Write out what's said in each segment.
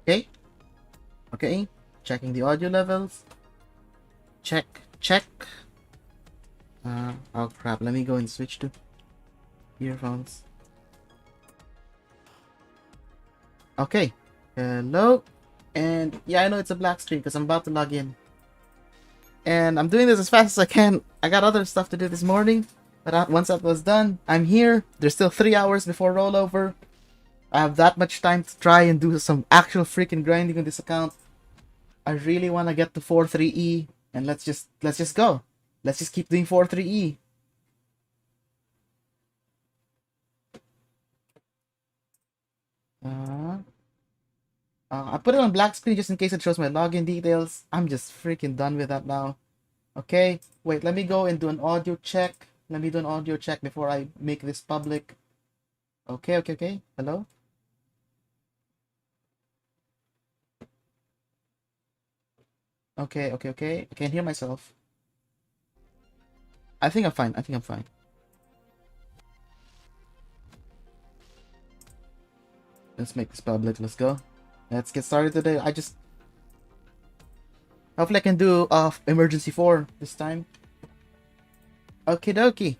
Okay. Okay. Checking the audio levels. Check. Check. Oh crap. Let me go and switch to earphones. Okay. Hello. And yeah, I know it's a black screen because I'm about to log in. And I'm doing this as fast as I can. I got other stuff to do this morning. But once that was done, I'm here. There's still 3 hours before rollover. I have that much time to try and do some actual freaking grinding on this account. I really want to get to 4-3E. And let's just go. Let's just keep doing 4-3E. I put it on black screen just in case it shows my login details. I'm just freaking done with that now. Okay, wait, let me go and do an audio check. Let me do an audio check before I make this public. Okay. Hello? Okay. I can hear myself. I think I'm fine. Let's make this public. Let's go. Let's get started today. Hopefully I can do emergency 4 this time. Okie dokie.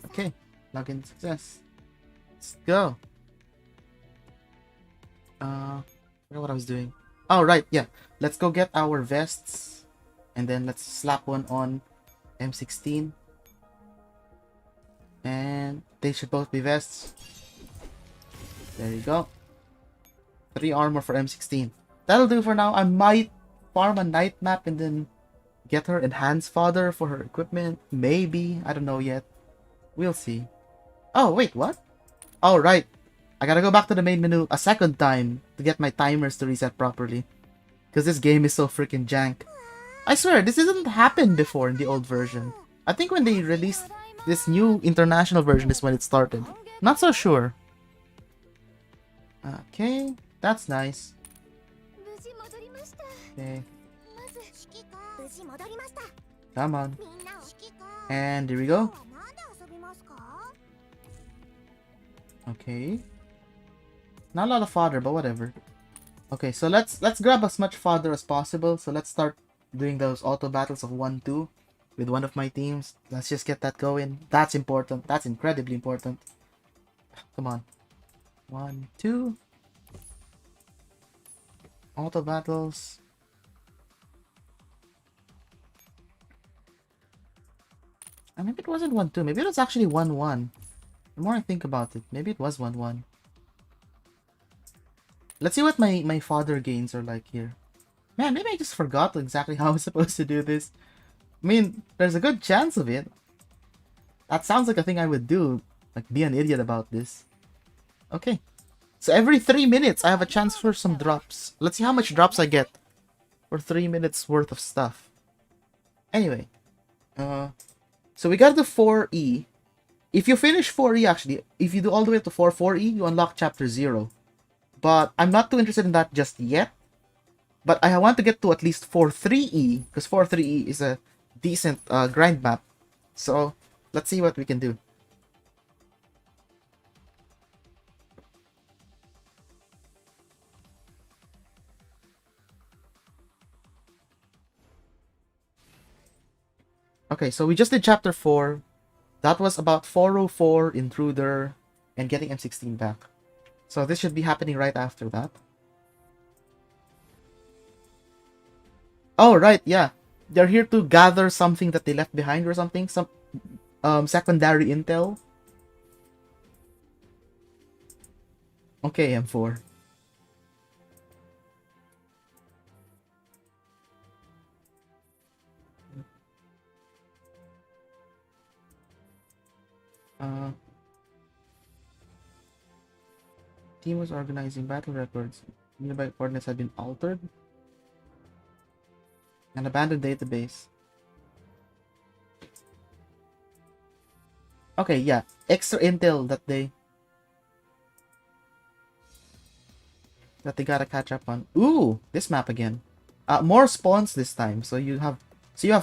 Okay. Login success. Let's go. I forgot what I was doing. Oh, right. Yeah. Let's go get our vests. And then let's slap one on M16. And they should both be vests. There you go. 3 armor for M16. That'll do for now. I might farm a night map and then get her enhanced fodder for her equipment. Maybe. I don't know yet. We'll see. Oh, wait, what? Oh, right. I gotta go back to the main menu a second time to get my timers to reset properly. Because this game is so freaking jank. I swear, this didn't happen before in the old version. I think when they released this new international version is when it started. Not so sure. Okay, that's nice. Okay. Come on. And here we go. Okay. Not a lot of fodder, but whatever. Okay, so let's grab as much fodder as possible. So let's start doing those auto battles of 1-2 with one of my teams. Let's just get that going. That's important. That's incredibly important. Come on. 1-2. Auto battles. And maybe it wasn't 1-2. Maybe it was actually 1-1. The more I think about it, maybe it was 1-1. Let's see what my fodder gains are like here. Man, maybe I just forgot exactly how I was supposed to do this. I mean, there's a good chance of it. That sounds like a thing I would do. Like, be an idiot about this. Okay. So every 3 minutes, I have a chance for some drops. Let's see how much drops I get for 3 minutes worth of stuff. Anyway. So we got the 4E. If you finish 4E, actually, if you do all the way up to 4E, you unlock Chapter 0. But I'm not too interested in that just yet. But I want to get to at least 4-3E, because 4-3E is a decent grind map. So, let's see what we can do. Okay, so we just did Chapter 4. That was about 404 Intruder and getting M16 back. So this should be happening right after that. Oh, right, yeah. They're here to gather something that they left behind or something. Some secondary intel. Okay, M4. Team was organizing battle records. Nearby coordinates had been altered. An abandoned database. Okay, yeah. Extra intel that they gotta catch up on. Ooh, this map again. More spawns this time. So you have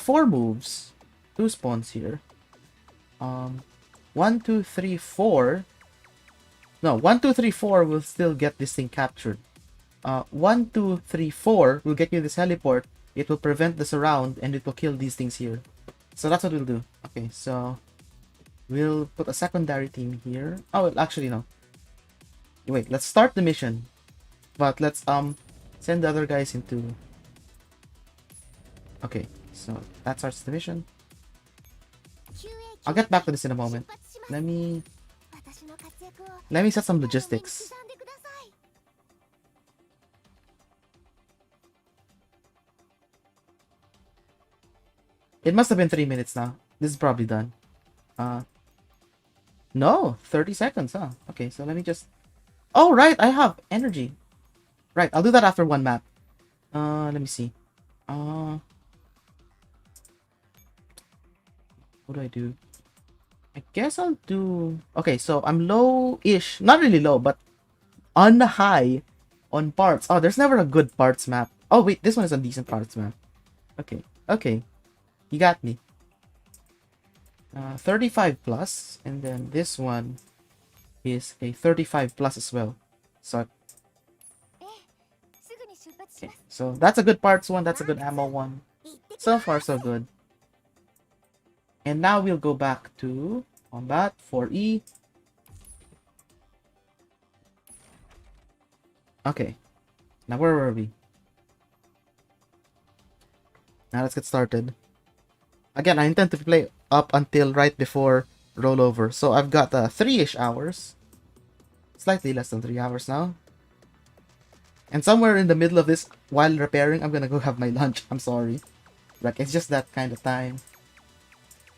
4 moves. 2 spawns here. 1, 2, 3, 4. No, 1, 2, 3, 4 will still get this thing captured. 1, 2, 3, 4 will get you this heliport. It will prevent the surround and it will kill these things here. So that's what we'll do. Okay, so we'll put a secondary team here. Oh, well, actually no. Wait, let's start the mission. But let's send the other guys into. Okay, so that starts the mission. I'll get back to this in a moment. Let me set some logistics. It must have been 3 minutes now. This is probably done. No, 30 seconds, huh? Okay, so let me just. Oh, right, I have energy. Right, I'll do that after one map. Let me see. What do I do? I guess I'll do. Okay, so I'm low-ish. Not really low, but on the high on parts. Oh, there's never a good parts map. Oh, wait, this one is a decent parts map. Okay, okay. You got me. 35 plus, and then this one is a 35 plus as well. So, okay, so that's a good parts one, that's a good ammo one. So far, so good. And now we'll go back to combat 4E. Okay, now where were we? Now let's get started. Again, I intend to play up until right before rollover. So I've got 3-ish hours. Slightly less than 3 hours now. And somewhere in the middle of this, while repairing, I'm gonna go have my lunch. I'm sorry. Like, it's just that kind of time.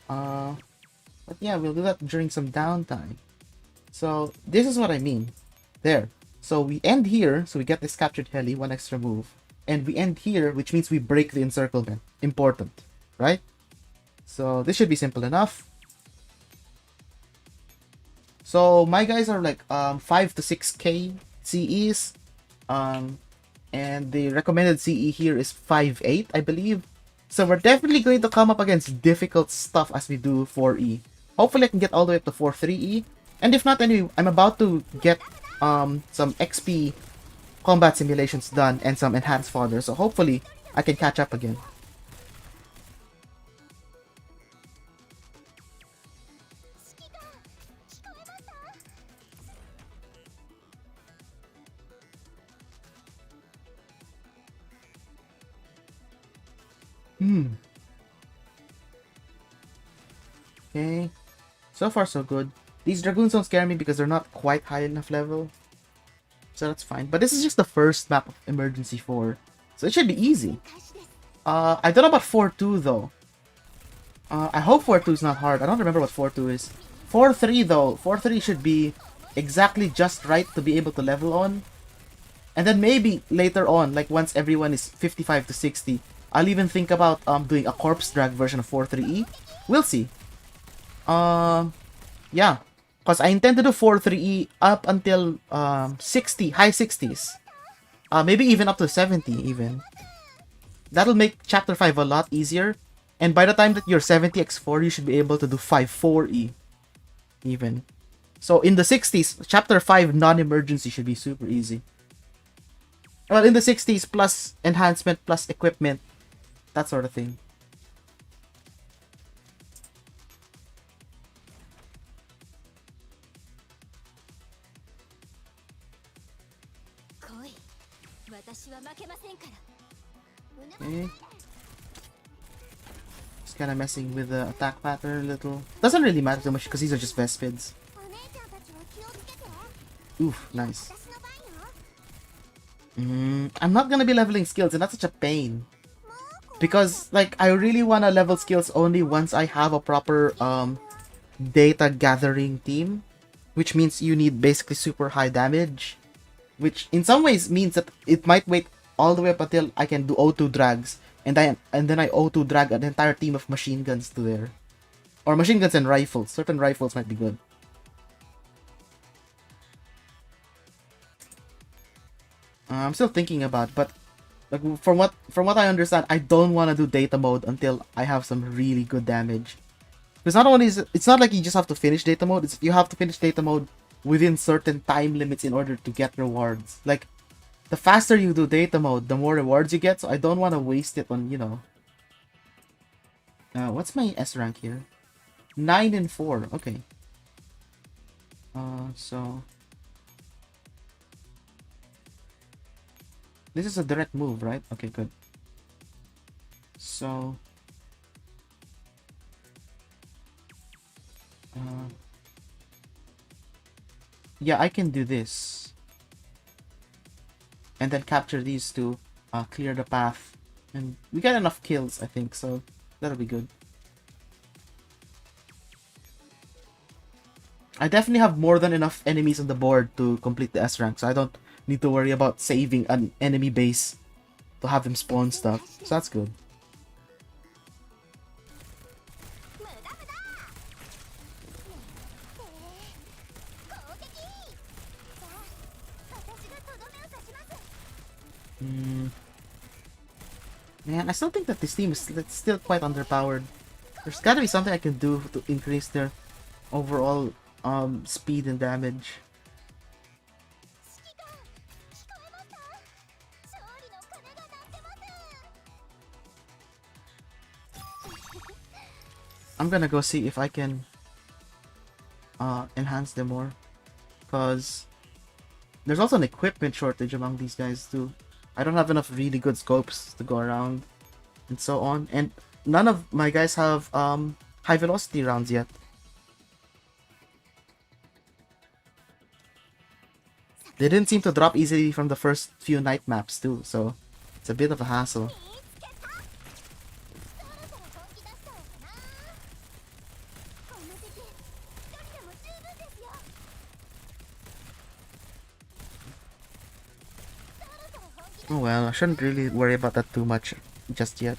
But yeah, we'll do that during some downtime. So, this is what I mean. There. So we end here, so we get this captured heli, one extra move. And we end here, which means we break the encirclement. Important. Right? So this should be simple enough. So my guys are like 5 to 6k CEs. And the recommended CE here is 5.8, I believe. So we're definitely going to come up against difficult stuff as we do 4E. Hopefully I can get all the way up to 4.3E. And if not, anyway, I'm about to get some XP combat simulations done and some enhanced fodder. So hopefully I can catch up again. Okay. So far, so good. These Dragoons don't scare me because they're not quite high enough level. So that's fine. But this is just the first map of Emergency 4. So it should be easy. I don't know about 4-2 though. I hope 4-2 is not hard. I don't remember what 4-2 is. 4-3 though. 4-3 should be exactly just right to be able to level on. And then maybe later on, like once everyone is 55 to 60, I'll even think about doing a corpse drag version of 4-3E. We'll see. Yeah. Because I intend to do 4-3E up until 60, high 60s. Maybe even up to 70 even. That'll make Chapter 5 a lot easier. And by the time that you're 70x4, you should be able to do 5-4E. Even. So in the 60s, Chapter 5 non-emergency should be super easy. Well, in the 60s, plus enhancement, plus equipment. That sort of thing. Okay. Just kind of messing with the attack pattern a little. Doesn't really matter too much because these are just Vespids. Oof, nice. I'm not gonna be leveling skills, and that's such a pain. Because, like, I really want to level skills only once I have a proper data gathering team. Which means you need basically super high damage. Which in some ways means that it might wait all the way up until I can do O2 drags. And then I O2 drag an entire team of machine guns to there. Or machine guns and rifles. Certain rifles might be good. I'm still thinking about, but like from what I understand, I don't want to do data mode until I have some really good damage. Because not only is it's not like you just have to finish data mode, it's you have to finish data mode within certain time limits in order to get rewards. Like, the faster you do data mode, the more rewards you get, so I don't want to waste it on, you know. What's my S rank here? 9 and 4, okay. So... This is a direct move, right? Okay, good. So... yeah, I can do this. And then capture these to clear the path. And we got enough kills, I think, so that'll be good. I definitely have more than enough enemies on the board to complete the S rank, so I don't need to worry about saving an enemy base to have them spawn stuff. So that's good. Man, I still think that this team is still quite underpowered. There's gotta be something I can do to increase their overall speed and damage. I'm gonna go see if I can enhance them more, because there's also an equipment shortage among these guys too. I don't have enough really good scopes to go around and so on, and none of my guys have high velocity rounds yet. They didn't seem to drop easily from the first few night maps too, so it's a bit of a hassle. Oh well, I shouldn't really worry about that too much just yet.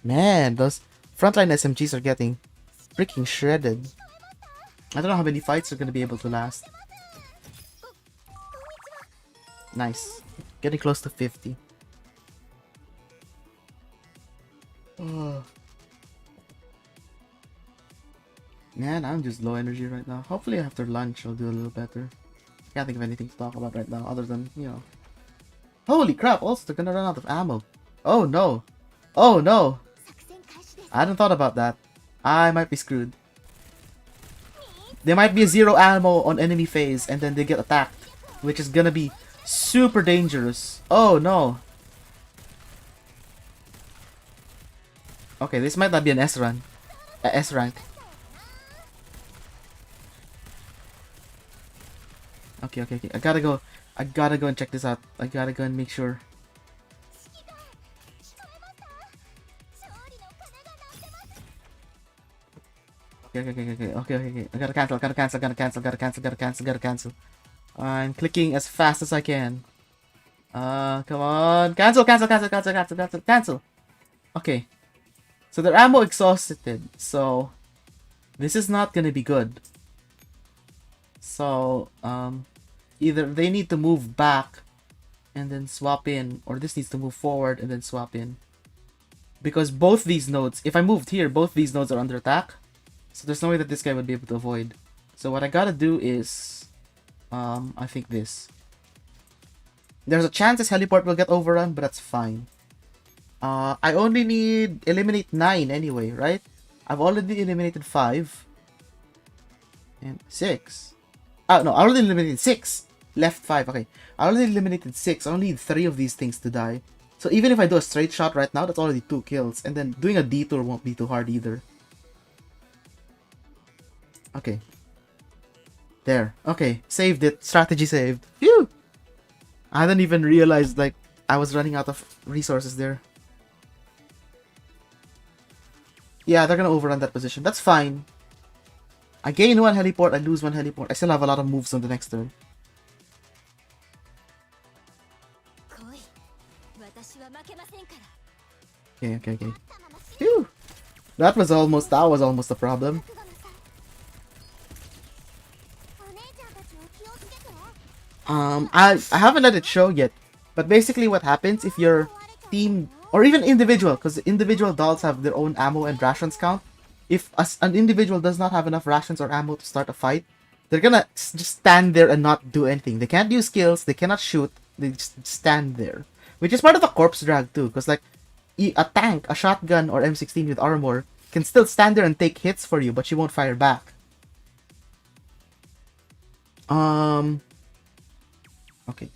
Man, those frontline SMGs are getting freaking shredded. I don't know how many fights are gonna be able to last. Nice. Getting close to 50. Oh. Man, I'm just low energy right now. Hopefully after lunch I'll do a little better. Can't think of anything to talk about right now other than, you know. Holy crap, also they're gonna run out of ammo. Oh no. Oh no. I hadn't thought about that. I might be screwed. There might be a 0 ammo on enemy phase and then they get attacked, which is gonna be super dangerous. Oh no. Okay, this might not be an S run. S rank. Okay. I gotta go and check this out. I gotta go and make sure. Okay. I gotta cancel. I'm clicking as fast as I can. Come on. Cancel. Okay. So their ammo exhausted. So this is not gonna be good. So either they need to move back and then swap in, or this needs to move forward and then swap in. Because both these nodes, if I moved here, both these nodes are under attack. So there's no way that this guy would be able to avoid. So what I gotta do is, I think this. There's a chance this heliport will get overrun, but that's fine. I only need eliminate 9 anyway, right? I've already eliminated 5. And 6. Oh, no, I already eliminated 6. Left 5, okay. I already eliminated 6. I only need 3 of these things to die. So even if I do a straight shot right now, that's already 2 kills. And then doing a detour won't be too hard either. Okay. There. Okay. Saved it. Strategy saved. Phew! I hadn't even realized, like, I was running out of resources there. Yeah, they're gonna overrun that position. That's fine. I gain 1 heliport, I lose 1 heliport. I still have a lot of moves on the next turn. Okay. Phew! That was almost a problem. I haven't let it show yet, but basically what happens if your team, or even individual, because individual dolls have their own ammo and rations count, if an individual does not have enough rations or ammo to start a fight, they're gonna just stand there and not do anything. They can't use skills, they cannot shoot, they just stand there. Which is part of the corpse drag too, because like a tank, a shotgun, or M16 with armor can still stand there and take hits for you, but she won't fire back. Okay.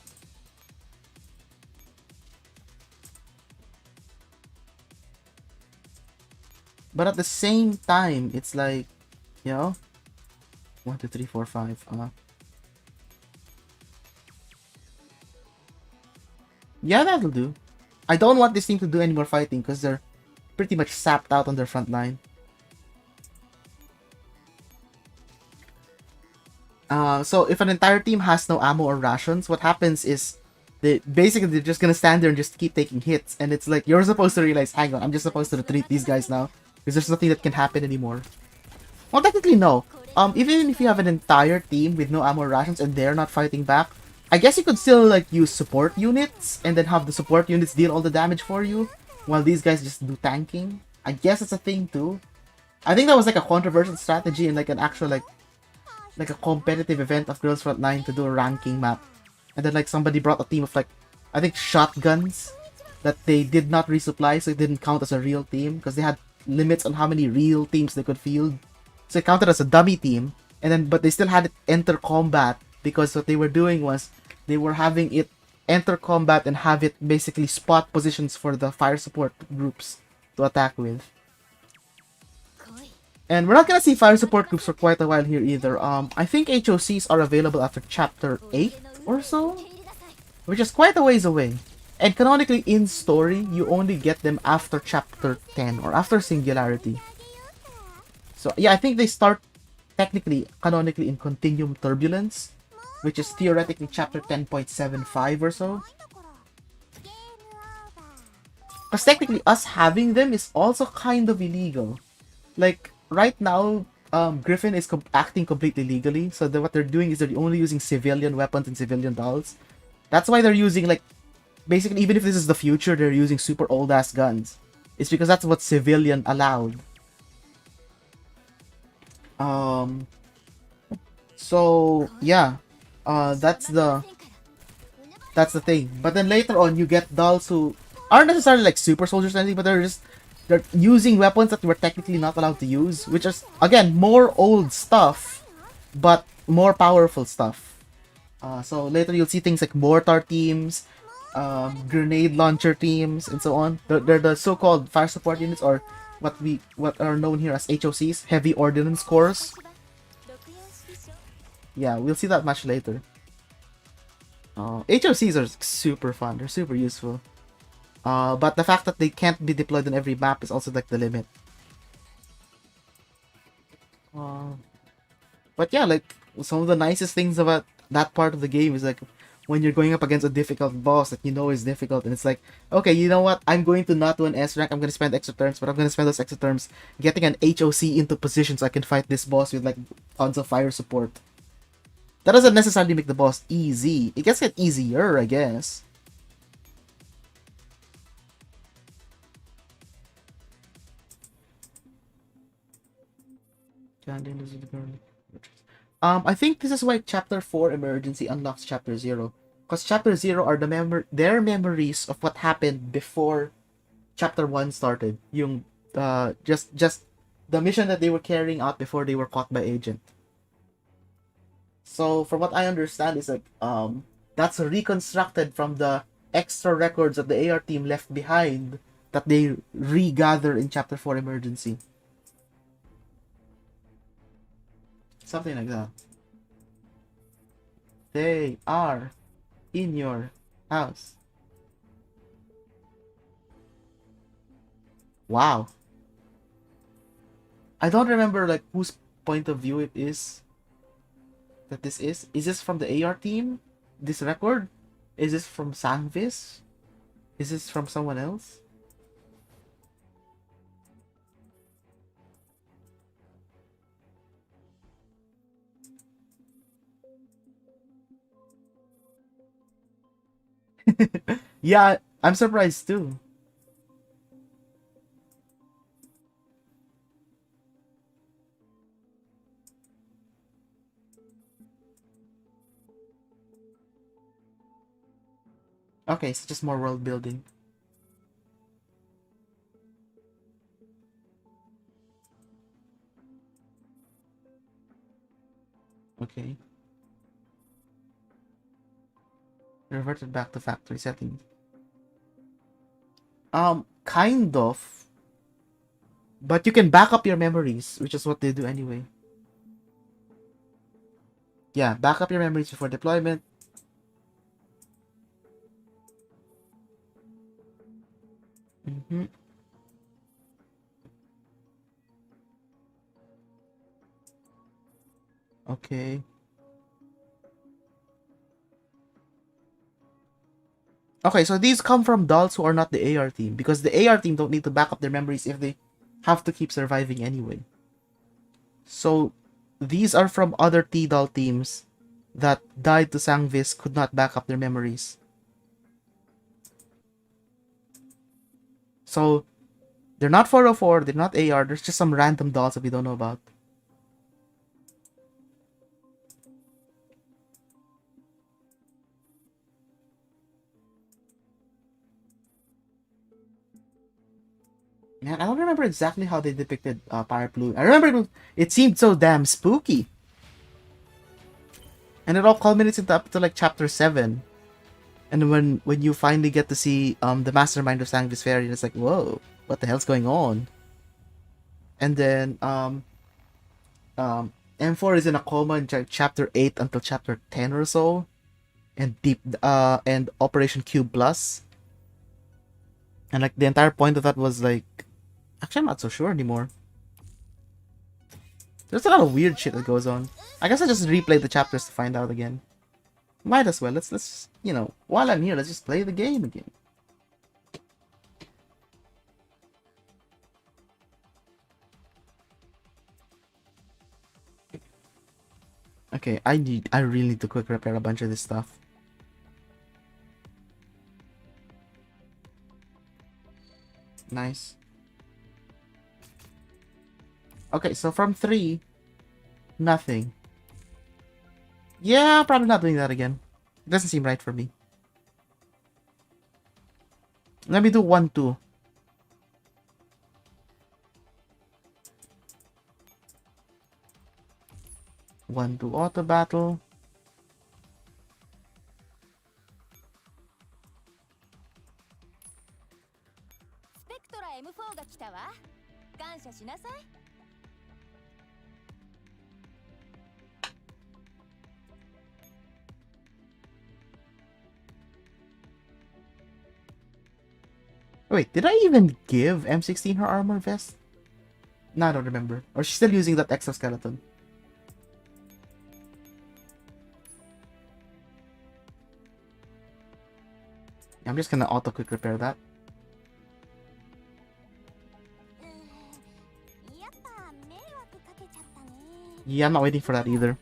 But at the same time, it's like, you know, 1, 2, 3, 4, 5. Yeah, that'll do. I don't want this team to do any more fighting because they're pretty much sapped out on their front line. So if an entire team has no ammo or rations, what happens is they're just gonna stand there and just keep taking hits, and it's like you're supposed to realize, hang on, I'm just supposed to retreat these guys now because there's nothing that can happen anymore. Well, technically no. Even if you have an entire team with no ammo or rations and they're not fighting back, I guess you could still like use support units and then have the support units deal all the damage for you while these guys just do tanking. I guess it's a thing too. I think that was like a controversial strategy in like an actual like a competitive event of Girls Frontline to do a ranking map. And then like somebody brought a team of like, I think shotguns that they did not resupply, so it didn't count as a real team because they had limits on how many real teams they could field. So it counted as a dummy team, and then but they still had it enter combat because what they were doing was they were having it enter combat and have it basically spot positions for the fire support groups to attack with. And we're not gonna see fire support groups for quite a while here either. I think HOCs are available after chapter 8 or so, which is quite a ways away. And canonically in story, you only get them after chapter 10 or after Singularity. So yeah, I think they start technically, canonically in Continuum Turbulence, which is theoretically chapter 10.75 or so. Because technically us having them is also kind of illegal. Like, right now, Griffin is acting completely legally, so what they're doing is they're only using civilian weapons and civilian dolls. That's why they're using, like, basically, even if this is the future, they're using super old-ass guns. It's because that's what civilian allowed. So, yeah. That's the thing. But then later on, you get dolls who aren't necessarily, like, super soldiers or anything, but they're using weapons that we're technically not allowed to use, which is, again, more old stuff, but more powerful stuff. So later you'll see things like mortar teams, grenade launcher teams, and so on. They're the so-called fire support units, or what are known here as HOCs, heavy ordnance corps. Yeah, we'll see that much later. HOCs are super fun. They're super useful. But the fact that they can't be deployed on every map is also like the limit. But yeah, like some of the nicest things about that part of the game is like when you're going up against a difficult boss that you know is difficult, and it's like, okay, you know what? I'm going to not do an S rank. I'm going to spend extra turns, but I'm going to spend those extra turns getting an HOC into position so I can fight this boss with like tons of fire support. That doesn't necessarily make the boss easy. It gets easier, I guess. I think this is why Chapter 4 Emergency unlocks Chapter 0. Because Chapter 0 are their memories of what happened before Chapter 1 started. Yung, just the mission that they were carrying out before they were caught by Agent. So, from what I understand is like, that's reconstructed from the extra records that the AR team left behind that they regather in Chapter 4 Emergency. Something like that. They are in your house. Wow. I don't remember like whose point of view it is that this is. Is this from the AR team? This record? Is this from Sangvis? Is this from someone else? Yeah, I'm surprised too. Okay, so just more world building. Okay. Reverted back to factory settings. Kind of. But you can back up your memories, which is what they do anyway. Yeah, back up your memories before deployment. Mm-hmm. Okay. Okay, so these come from dolls who are not the AR team, because the AR team don't need to back up their memories if they have to keep surviving anyway. So these are from other T-doll teams that died to Sangvis, could not back up their memories. So they're not 404, they're not AR, there's just some random dolls that we don't know about. Man, I don't remember exactly how they depicted Paraplu. I remember it seemed so damn spooky. And it all culminates into up to like chapter 7. And when you finally get to see the mastermind of Sangvis Fairy, it's like, whoa, what the hell's going on? And then M4 is in a coma in chapter 8 until chapter 10 or so. And and Operation Cube Plus. And like the entire point of that was like, actually I'm not so sure anymore. There's a lot of weird shit that goes on. I guess I just replay the chapters to find out again. Might as well. Let's while I'm here, let's just play the game again. Okay, I really need to quick repair a bunch of this stuff. Nice. Okay, so from 3, nothing. Yeah, probably not doing that again. It doesn't seem right for me. Let me do 1, 2. One, two, auto battle. Wait, did I even give M16 her armor vest? No, I don't remember. Or she's still using that exoskeleton. I'm just gonna auto quick repair that. Yeah, I'm not waiting for that either.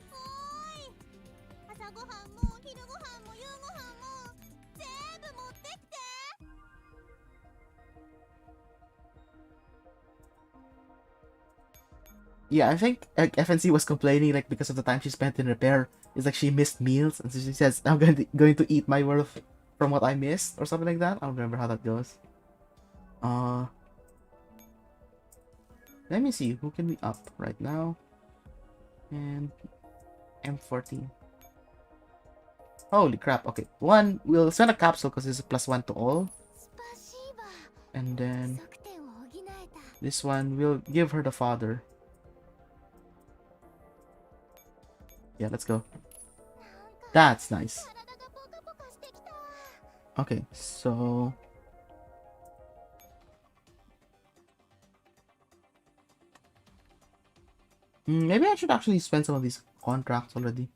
Yeah, I think like, FNC was complaining like because of the time she spent in repair. It's like she missed meals, and so she says, "I'm going to eat my worth from what I missed," or something like that. I don't remember how that goes. Uh, let me see who can we up right now. And M14. Holy crap! Okay, one we'll send a capsule because it's a +1 to all, and then this one we'll give her the father. Yeah, let's go. That's nice. Okay, so maybe I should actually spend some of these contracts already.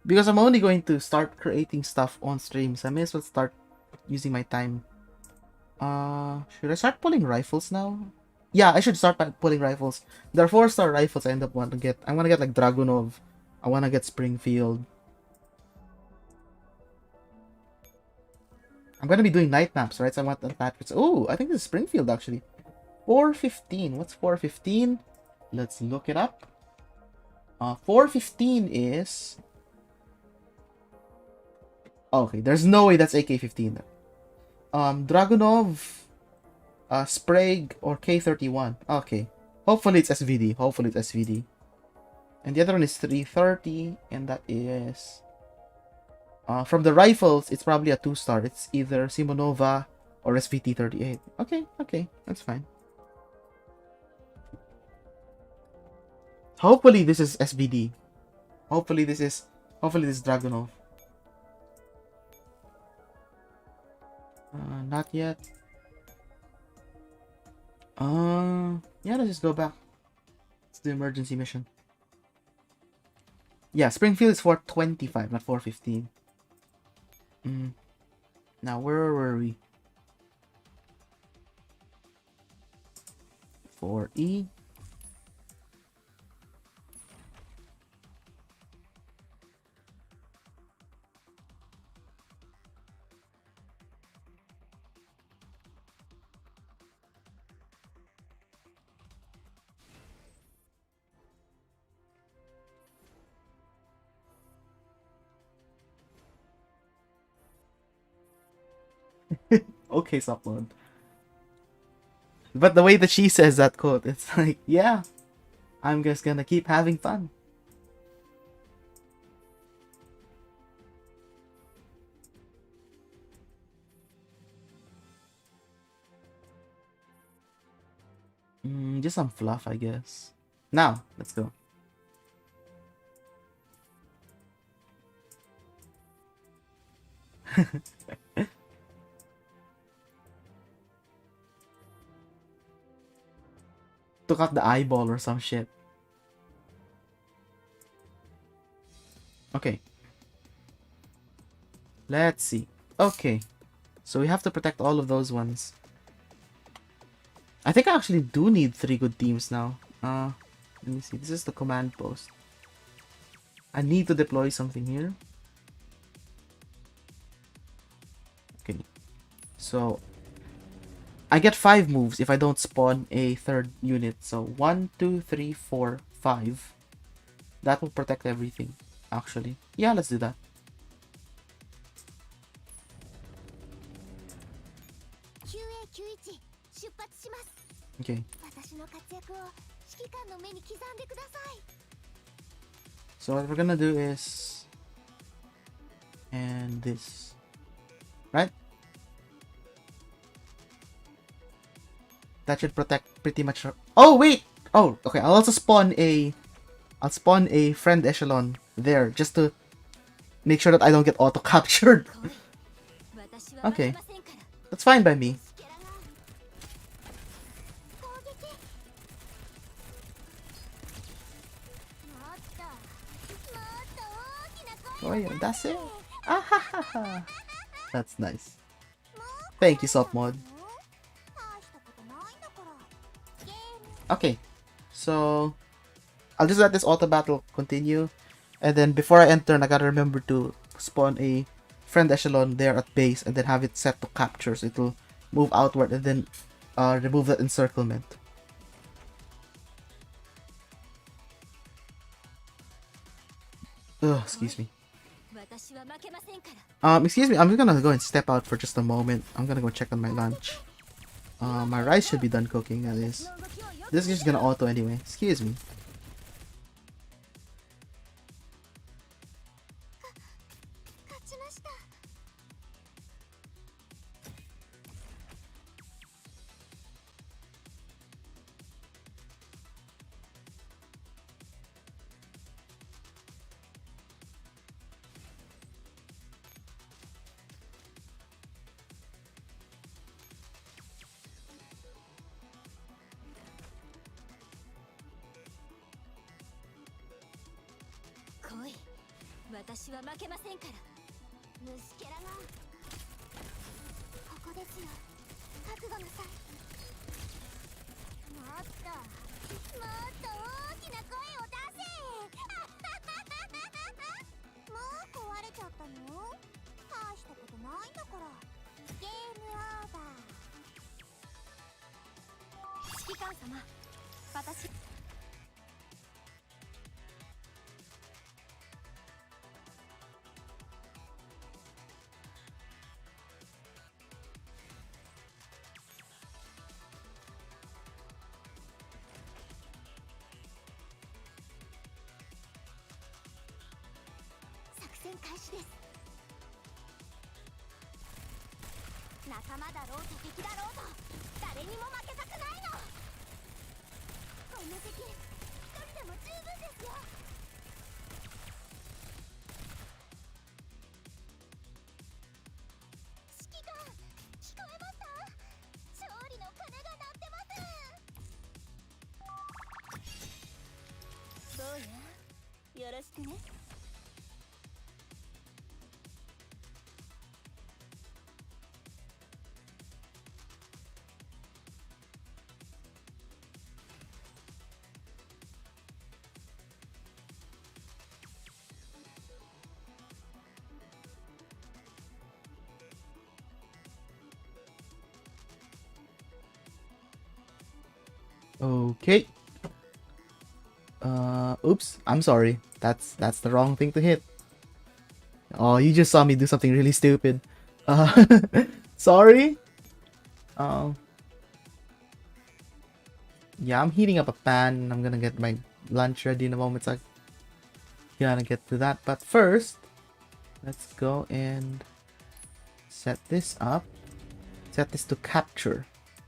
Because I'm only going to start creating stuff on stream, so I may as well start using my time. Should I start pulling rifles now? Yeah, I should start pulling rifles. There are 4-star rifles I end up wanting to get. I want to get like Dragunov. I want to get Springfield. I'm going to be doing night maps, right? So I want the patches. Oh, I think this is Springfield actually. 415. What's 415? Let's look it up. 415 is Okay, there's no way that's AK-15. Dragunov, Sprague, or K-31. Okay. Hopefully it's SVD. Hopefully it's SVD. And the other one is 330, and that is... from the rifles, it's probably a 2-star. It's either Simonova or SVT-38. Okay, okay, that's fine. Hopefully this is SVD. Hopefully this is Dragunov. Not yet. Yeah, let's just go back. It's the emergency mission. Yeah, Springfield is 425, not 415. Now, where were we? 4E. Okay, Soplon. But the way that she says that quote, it's like, yeah, I'm just gonna keep having fun. Just some fluff, I guess. Now, let's go. Took out the eyeball or some shit. Okay. Let's see. Okay. So we have to protect all of those ones. I think I actually do need 3 good teams now. Let me see. This is the command post. I need to deploy something here. Okay. So I get 5 moves if I don't spawn a 3rd unit. So 1, 2, 3, 4, 5. That will protect everything, actually. Yeah, let's do that. Okay. So what we're gonna do is... and this. Right? That should protect pretty much... Oh, wait! Oh, okay. I'll also spawn a... I'll spawn a friend echelon there just to make sure that I don't get auto-captured. Okay. That's fine by me. Oh yeah, that's it. Ah ha ha ha. That's nice. Thank you, Softmod. Okay, so I'll just let this auto battle continue, and then before I enter, I gotta remember to spawn a friend echelon there at base, and then have it set to capture, so it'll move outward, and then remove that encirclement. Ugh, excuse me. Excuse me, I'm just gonna go and step out for just a moment. I'm gonna go check on my lunch. My rice should be done cooking, that is. This is just gonna auto anyway. Excuse me. 戦開始です。仲間だろうと敵だろうと誰にも負けたくないの。この敵一人でも十分ですよ。指揮官聞こえました？勝利の鐘が鳴ってます。どうや、よろしくね。Okay. Oops. I'm sorry. That's the wrong thing to hit. Oh, you just saw me do something really stupid. Uh, sorry. Um. Yeah, I'm heating up a pan. I'm gonna get my lunch ready in a moment. So I'm gonna get to that. But first, let's go and set this up. Set this to capture.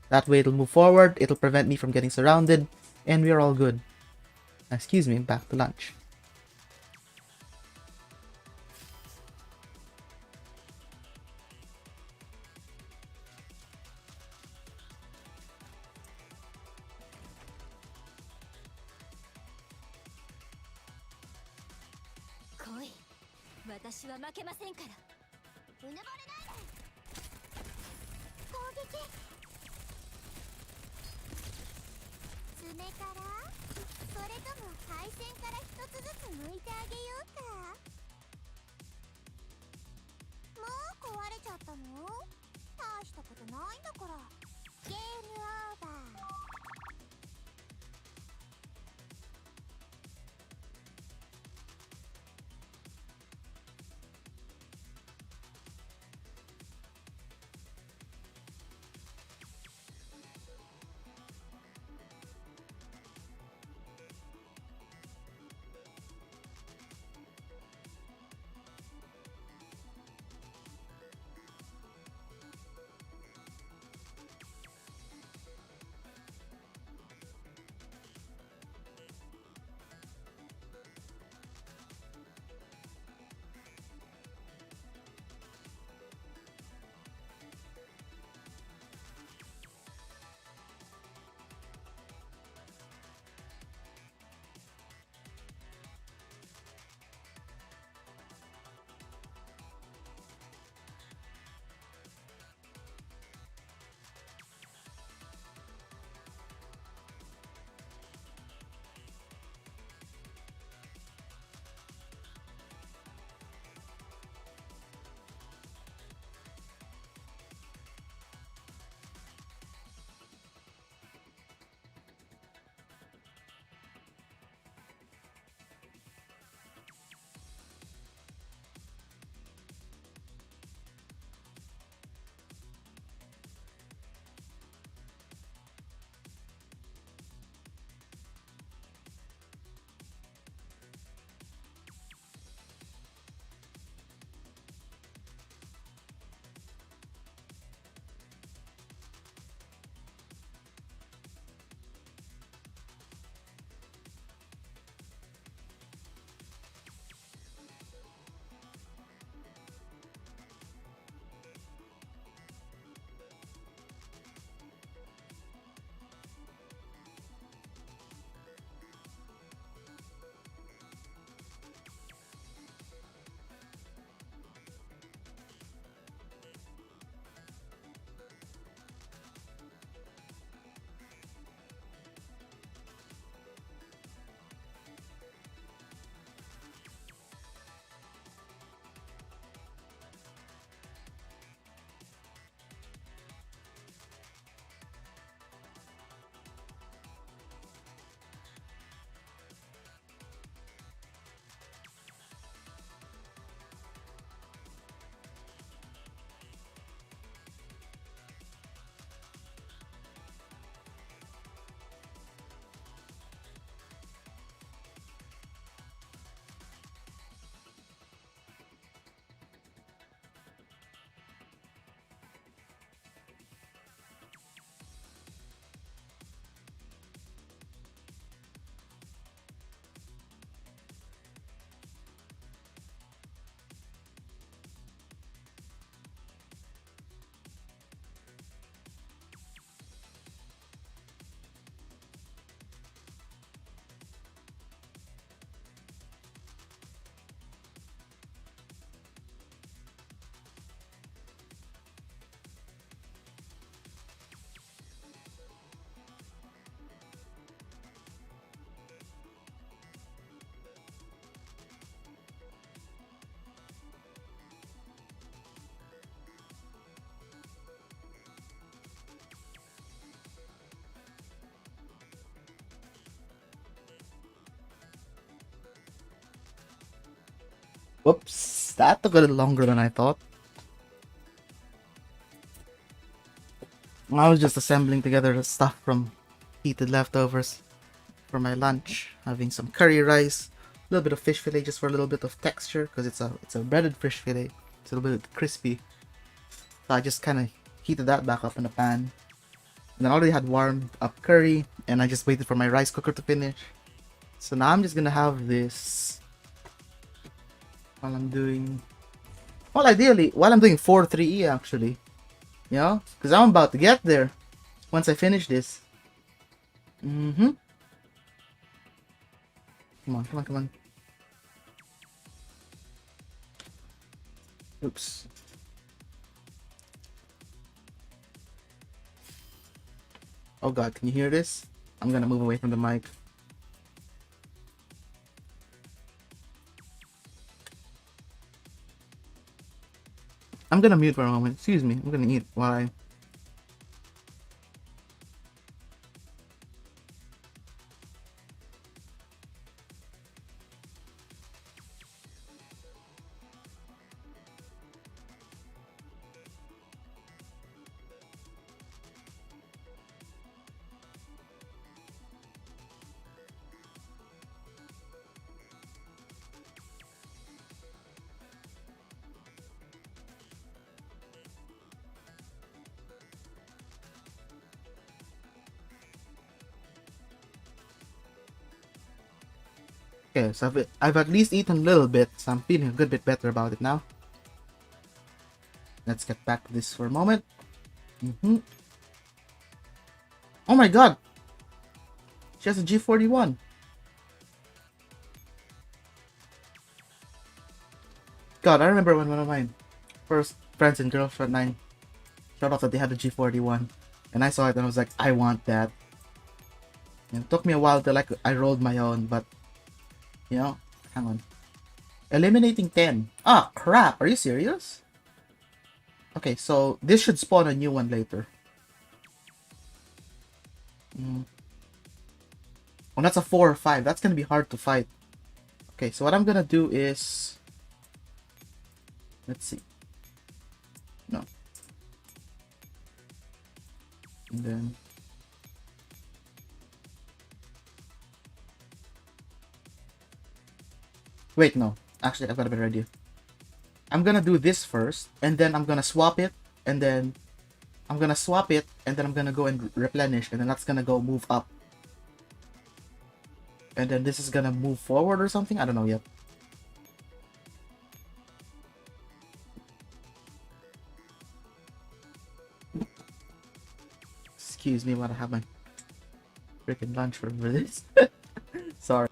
That way it'll move forward. It'll prevent me from getting surrounded, and we're all good. Excuse me. Back to lunch.来い、私は負けませんから。うぬぼれないで。攻撃。爪から、それとも配線から一つずつ抜いてあげようか。もう壊れちゃったの？大したことないんだから。ゲームオーバー。Whoops, that took a little longer than I thought. I was just assembling together the stuff from heated leftovers for my lunch. Having some curry rice, a little bit of fish fillet just for a little bit of texture because it's a breaded fish fillet. It's a little bit crispy. So I just kind of heated that back up in a pan. And then I already had warmed up curry, and I just waited for my rice cooker to finish. So now I'm just gonna have this while I'm doing. Well, ideally, while I'm doing 4-3E actually. You know? Because I'm about to get there once I finish this. Mm-hmm. Come on, come on, come on. Oops. Oh god, can you hear this? I'm gonna move away from the mic. I'm gonna mute for a moment. Excuse me. I'm gonna eat while I... Okay, so I've at least eaten a little bit, so I'm feeling a good bit better about it now. Let's get back to this for a moment. Oh my god! She has a G41. God, I remember when one of my first friends in Girls Frontline showed off that they had a G41. And I saw it and I was like, I want that. And it took me a while till I rolled my own, but... You know, hang on. Eliminating 10. Ah, crap! Are you serious? Okay, so this should spawn a new one later. Oh, that's a 4 or 5. That's gonna be hard to fight. Okay, so what I'm gonna do is... Let's see. No. And then... Wait, no. Actually, I've got a better idea. I'm gonna do this first, and then I'm gonna swap it, and then... I'm gonna swap it, and then I'm gonna go and replenish, and then that's gonna go move up. And then this is gonna move forward or something? I don't know yet. Excuse me while I have my freaking lunch for this. Sorry.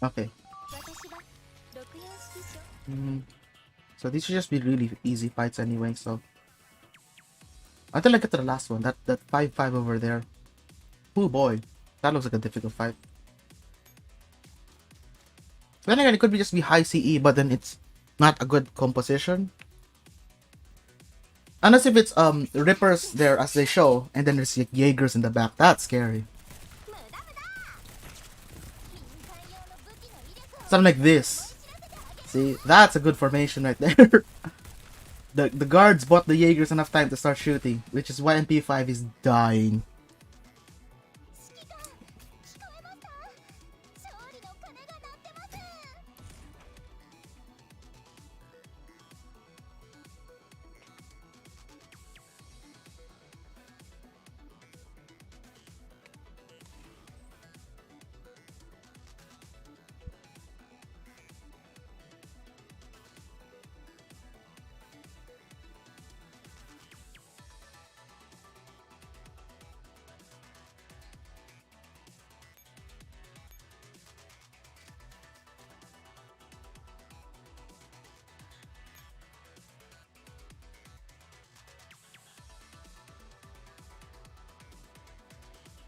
Okay. So these should just be really easy fights anyway, so... Until I get to the last one, that 5-5 over there. Oh boy, that looks like a difficult fight. Then again, it could be just be high CE, but then it's not a good composition. Unless if it's Rippers there as they show, and then there's like Jaegers in the back. That's scary. Something like this. See, that's a good formation right there. The guards bought the Jaegers enough time to start shooting, which is why MP5 is dying.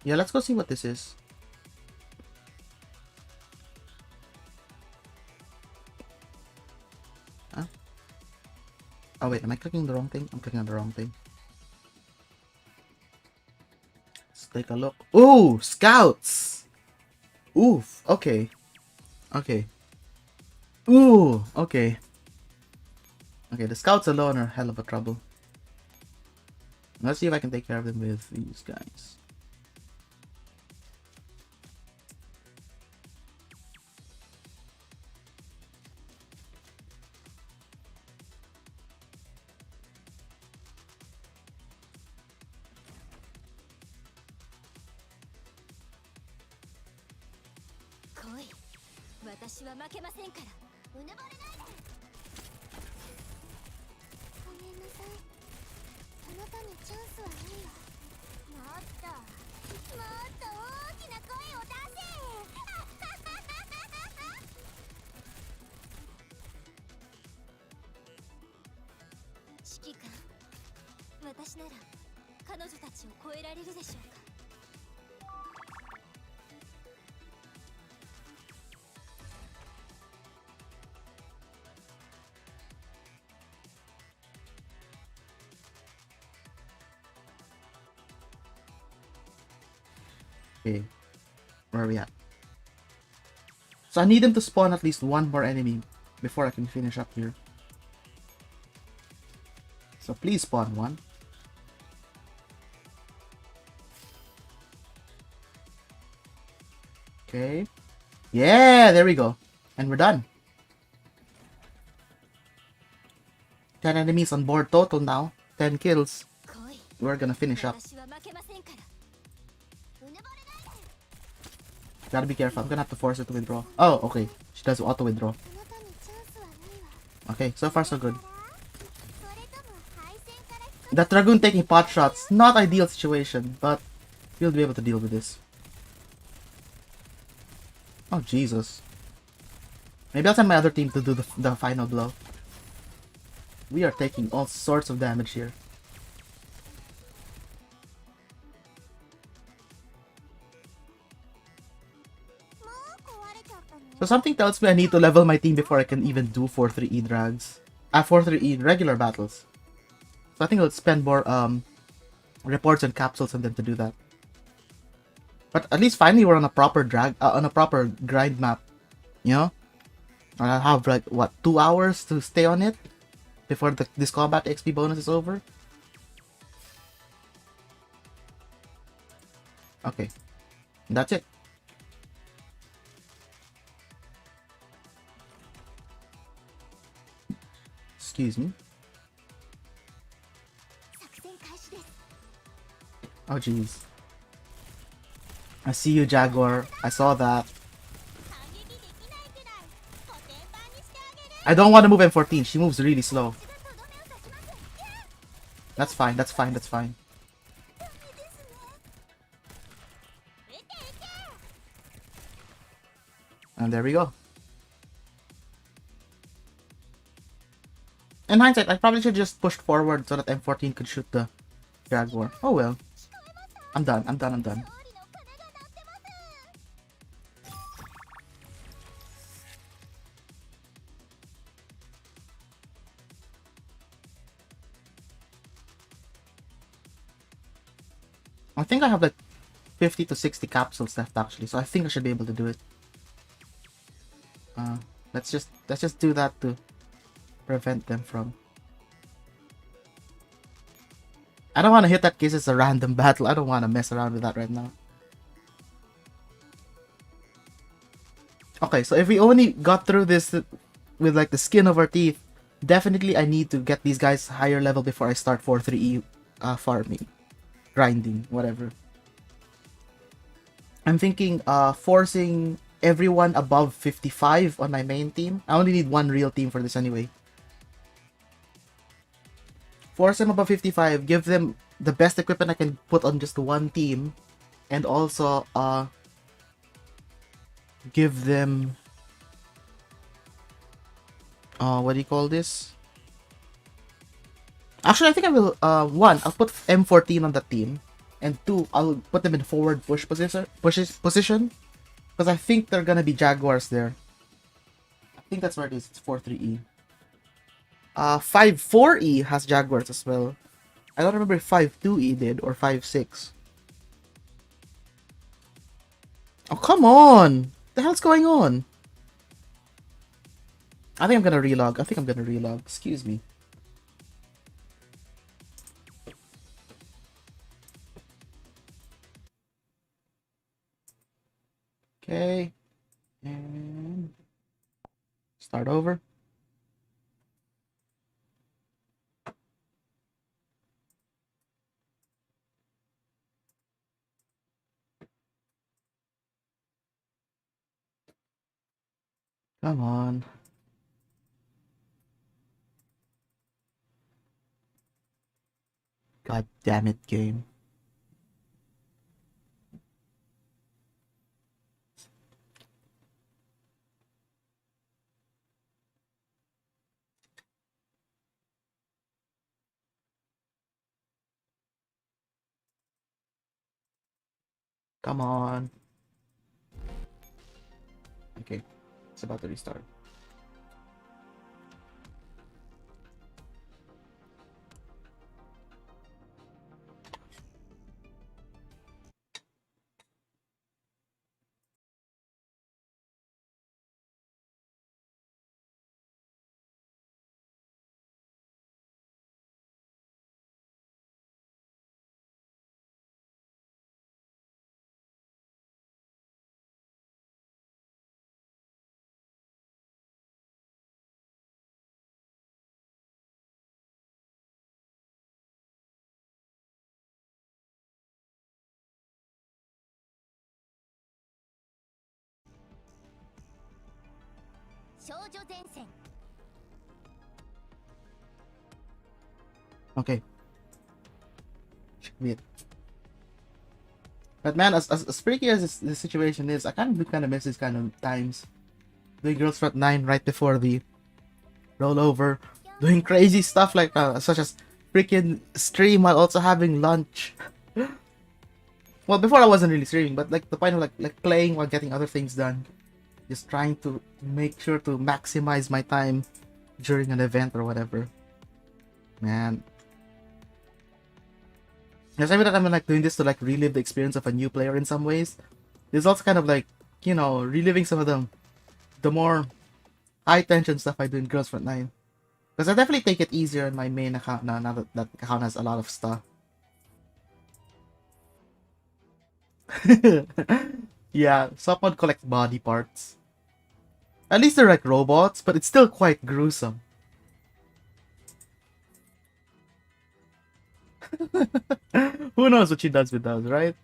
Yeah, let's go see what this is. Huh? Oh wait, am I clicking the wrong thing? I'm clicking on the wrong thing. Let's take a look. Ooh, scouts! Oof, okay. Okay. Ooh, okay. Okay, the scouts alone are hell of a trouble. Let's see if I can take care of them with these guys. Okay, where are we at? So I need them to spawn at least one more enemy before I can finish up here. So please spawn one. Okay. Yeah, there we go. And we're done. 10 enemies on board total now. 10 kills. We're gonna finish up. Gotta be careful. I'm gonna have to force her to withdraw. Oh, okay. She does auto withdraw. Okay, so far so good. That Dragoon taking pot shots. Not ideal situation, but we'll be able to deal with this. Oh, Jesus. Maybe I'll send my other team to do the final blow. We are taking all sorts of damage here. So something tells me I need to level my team before I can even do 4-3E drags. 4-3E regular battles. So I think I'll spend more reports and capsules on them to do that. But at least finally we're on a proper on a proper grind map. You know? And I'll have like what, 2 hours to stay on it before this combat XP bonus is over. Okay. That's it. Excuse me. Oh jeez. I see you, Jaguar. I saw that. I don't want to move M14. She moves really slow. That's fine, that's fine, that's fine. And there we go. In hindsight, I probably should just pushed forward so that M14 could shoot the Jaguar. Oh well. I'm done, I'm done, I'm done. I think I have like 50 to 60 capsules left actually, so I think I should be able to do it. Let's just do that to prevent them from. I don't want to hit that case it's a random battle. I don't want to mess around with that right now. Okay, so if we only got through this with like the skin of our teeth, definitely I need to get these guys higher level before I start 4-3E farming, grinding, whatever. I'm thinking forcing everyone above 55 on my main team. I only need one real team for this anyway. Force them above 55, give them the best equipment I can put on just one team, and also give them what do you call this? Actually, I think I will I'll put M14 on the team. and 2, I'll put them in forward position, because I think they're gonna be Jaguars there. I think that's where it is. It's 4-3E. 5-4E has Jaguars as well. I don't remember if 5-2E did or 5-6. Oh, come on! What the hell's going on? I think I'm gonna relog. Excuse me. Okay. And start over. Come on. God damn it, game. Come on. Okay. It's about to restart. Okay. Should be it. But man, as freaky as this situation is, I kind of miss these kind of times. Doing Girls Frontline right before the rollover, doing crazy stuff like such as freaking stream while also having lunch. Well, before I wasn't really streaming, but like the point of like playing while getting other things done, just trying to make sure to maximize my time during an event or whatever. Man, because I mean that I'm like doing this to like relive the experience of a new player in some ways. It's also kind of like, you know, reliving some of the more high tension stuff I do in Girls Frontline. Because I definitely take it easier in my main account now that that account has a lot of stuff. Yeah, someone collects body parts. At least they're like robots, but it's still quite gruesome. Who knows what she does with those, right?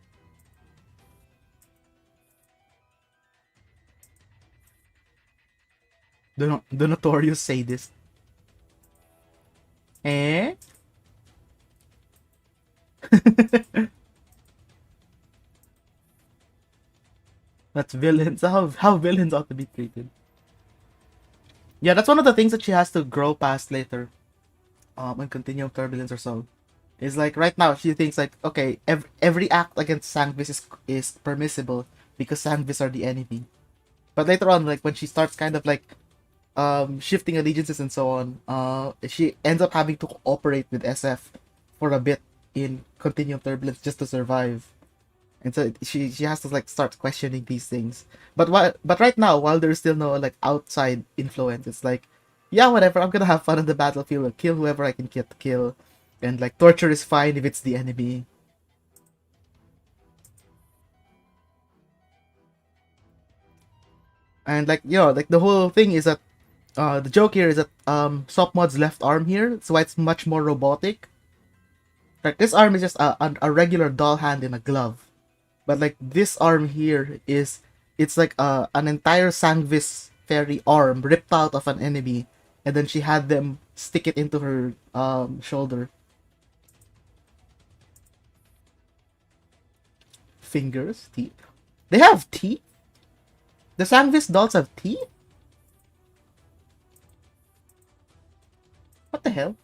The notorious sadist. Eh? That's villains. How villains ought to be treated. Yeah, that's one of the things that she has to grow past later. In Continuum Turbulence or so. Is like right now she thinks like, okay, every act against Sangvis is permissible because Sangvis are the enemy. But later on, like when she starts kind of like shifting allegiances and so on, she ends up having to cooperate with SF for a bit in Continuum Turbulence just to survive. And so she has to like start questioning these things. But right now, while there's still no like outside influence, it's like, yeah, whatever, I'm gonna have fun on the battlefield and kill whoever I can get to kill. And like torture is fine if it's the enemy. And like, you know, like the whole thing is that the joke here is that Sopmod's left arm here, so it's much more robotic. Like this arm is just a regular doll hand in a glove. But like this arm here it's like an entire Sangvis fairy arm ripped out of an enemy, and then she had them stick it into her shoulder. Fingers, teeth. They have teeth? The Sangvis dolls have teeth? What the hell?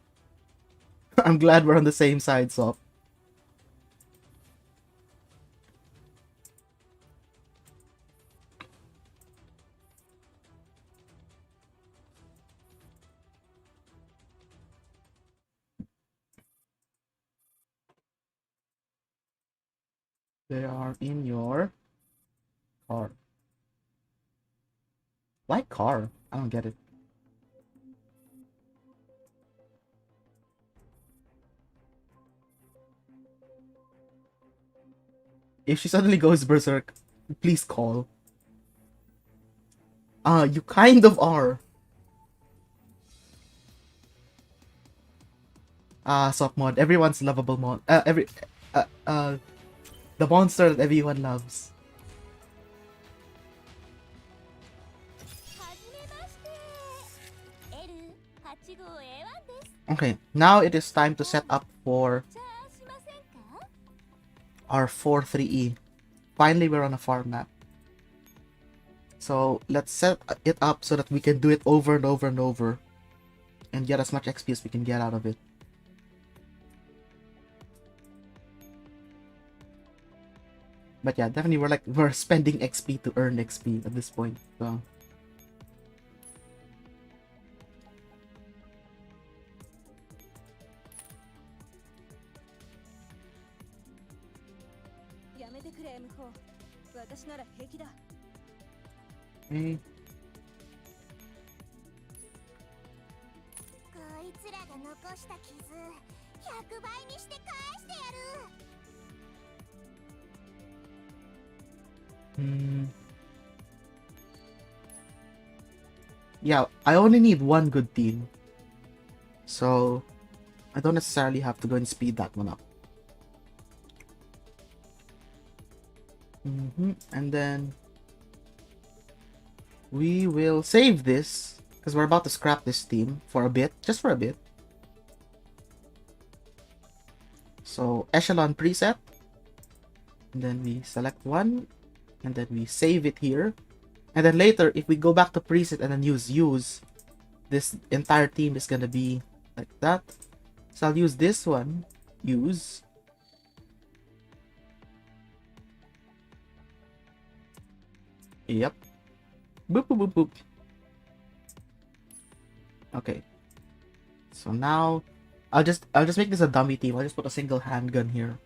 I'm glad we're on the same side, Sop. They are in your car. Why car? I don't get it. If she suddenly goes berserk, please call. You kind of are. Soft mod. Everyone's lovable mod. The monster that everyone loves. はじめまして L85A1 です。 Okay, now it is time to set up for じゃあしませんか？ our 4-3E. Finally, we're on a farm map. So let's set it up so that we can do it over and over and over and get as much XP as we can get out of it. But yeah, definitely we're spending XP to earn XP at this point. So やめてくれ M4。私なら平気だ。 okay. こいつらが残した傷100倍にして返してやる。 Yeah, I only need one good team. So I don't necessarily have to go and speed that one up. And then we will save this because we're about to scrap this team for a bit, just for a bit. So echelon preset, and then we select one, and then we save it here. And then later, if we go back to preset and then use, this entire team is gonna be like that. So I'll use this one, use. Yep. Boop, boop, boop, boop. Okay. So now, I'll just make this a dummy team. I'll just put a single handgun here.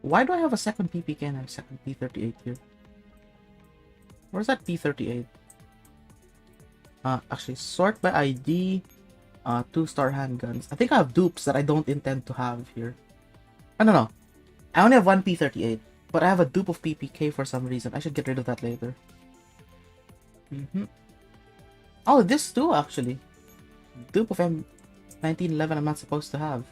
Why do I have a second PPK and a second P38 here? Where's that P38? Actually, sort by ID. 2-star handguns. I think I have dupes that I don't intend to have here. I don't know. I only have one P38, but I have a dupe of PPK for some reason. I should get rid of that later. Oh, this too, actually. Dupe of M1911 I'm not supposed to have.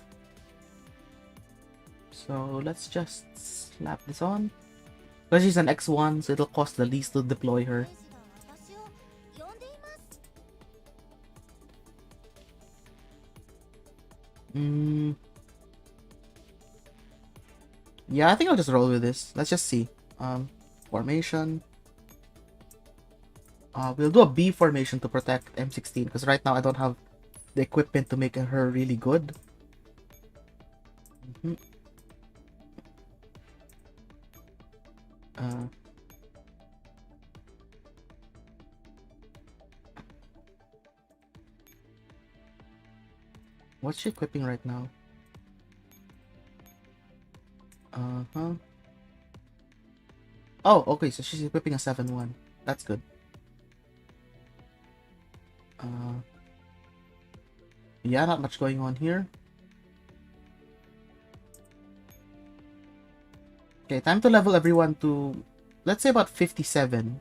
So let's just slap this on. Because she's an X1, so it'll cost the least to deploy her. Yeah, I think I'll just roll with this. Let's just see. Formation. We'll do a B formation to protect M16 because right now I don't have the equipment to make her really good. What's she equipping right now? Oh, okay, so she's equipping a 7-1. That's good. Yeah, not much going on here. Okay, time to level everyone to, let's say, about 57.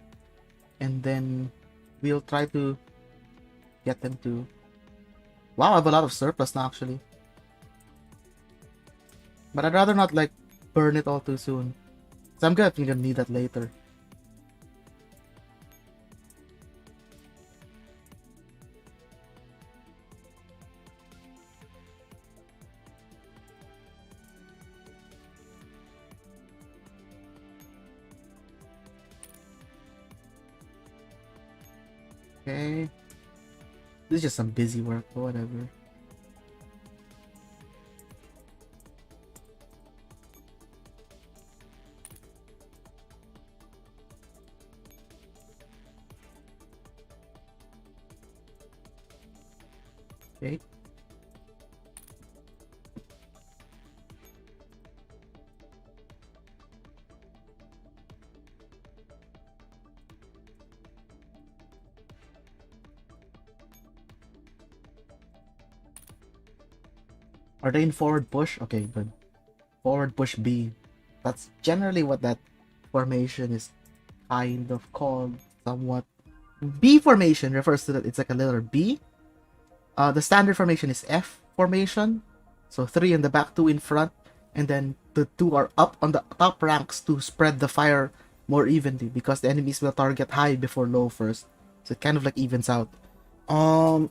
And then we'll try to get them to... Wow, I have a lot of surplus now, actually. But I'd rather not, like, burn it all too soon. So I'm gonna need that later. Okay. This is just some busy work, but whatever. Are they in forward push? Okay, good. Forward push B. That's generally what that formation is kind of called, somewhat. B formation refers to that it's like a letter B. The standard formation is F formation. So 3 in the back, 2 in front, and then the 2 are up on the top ranks to spread the fire more evenly because the enemies will target high before low first. So it kind of like evens out. So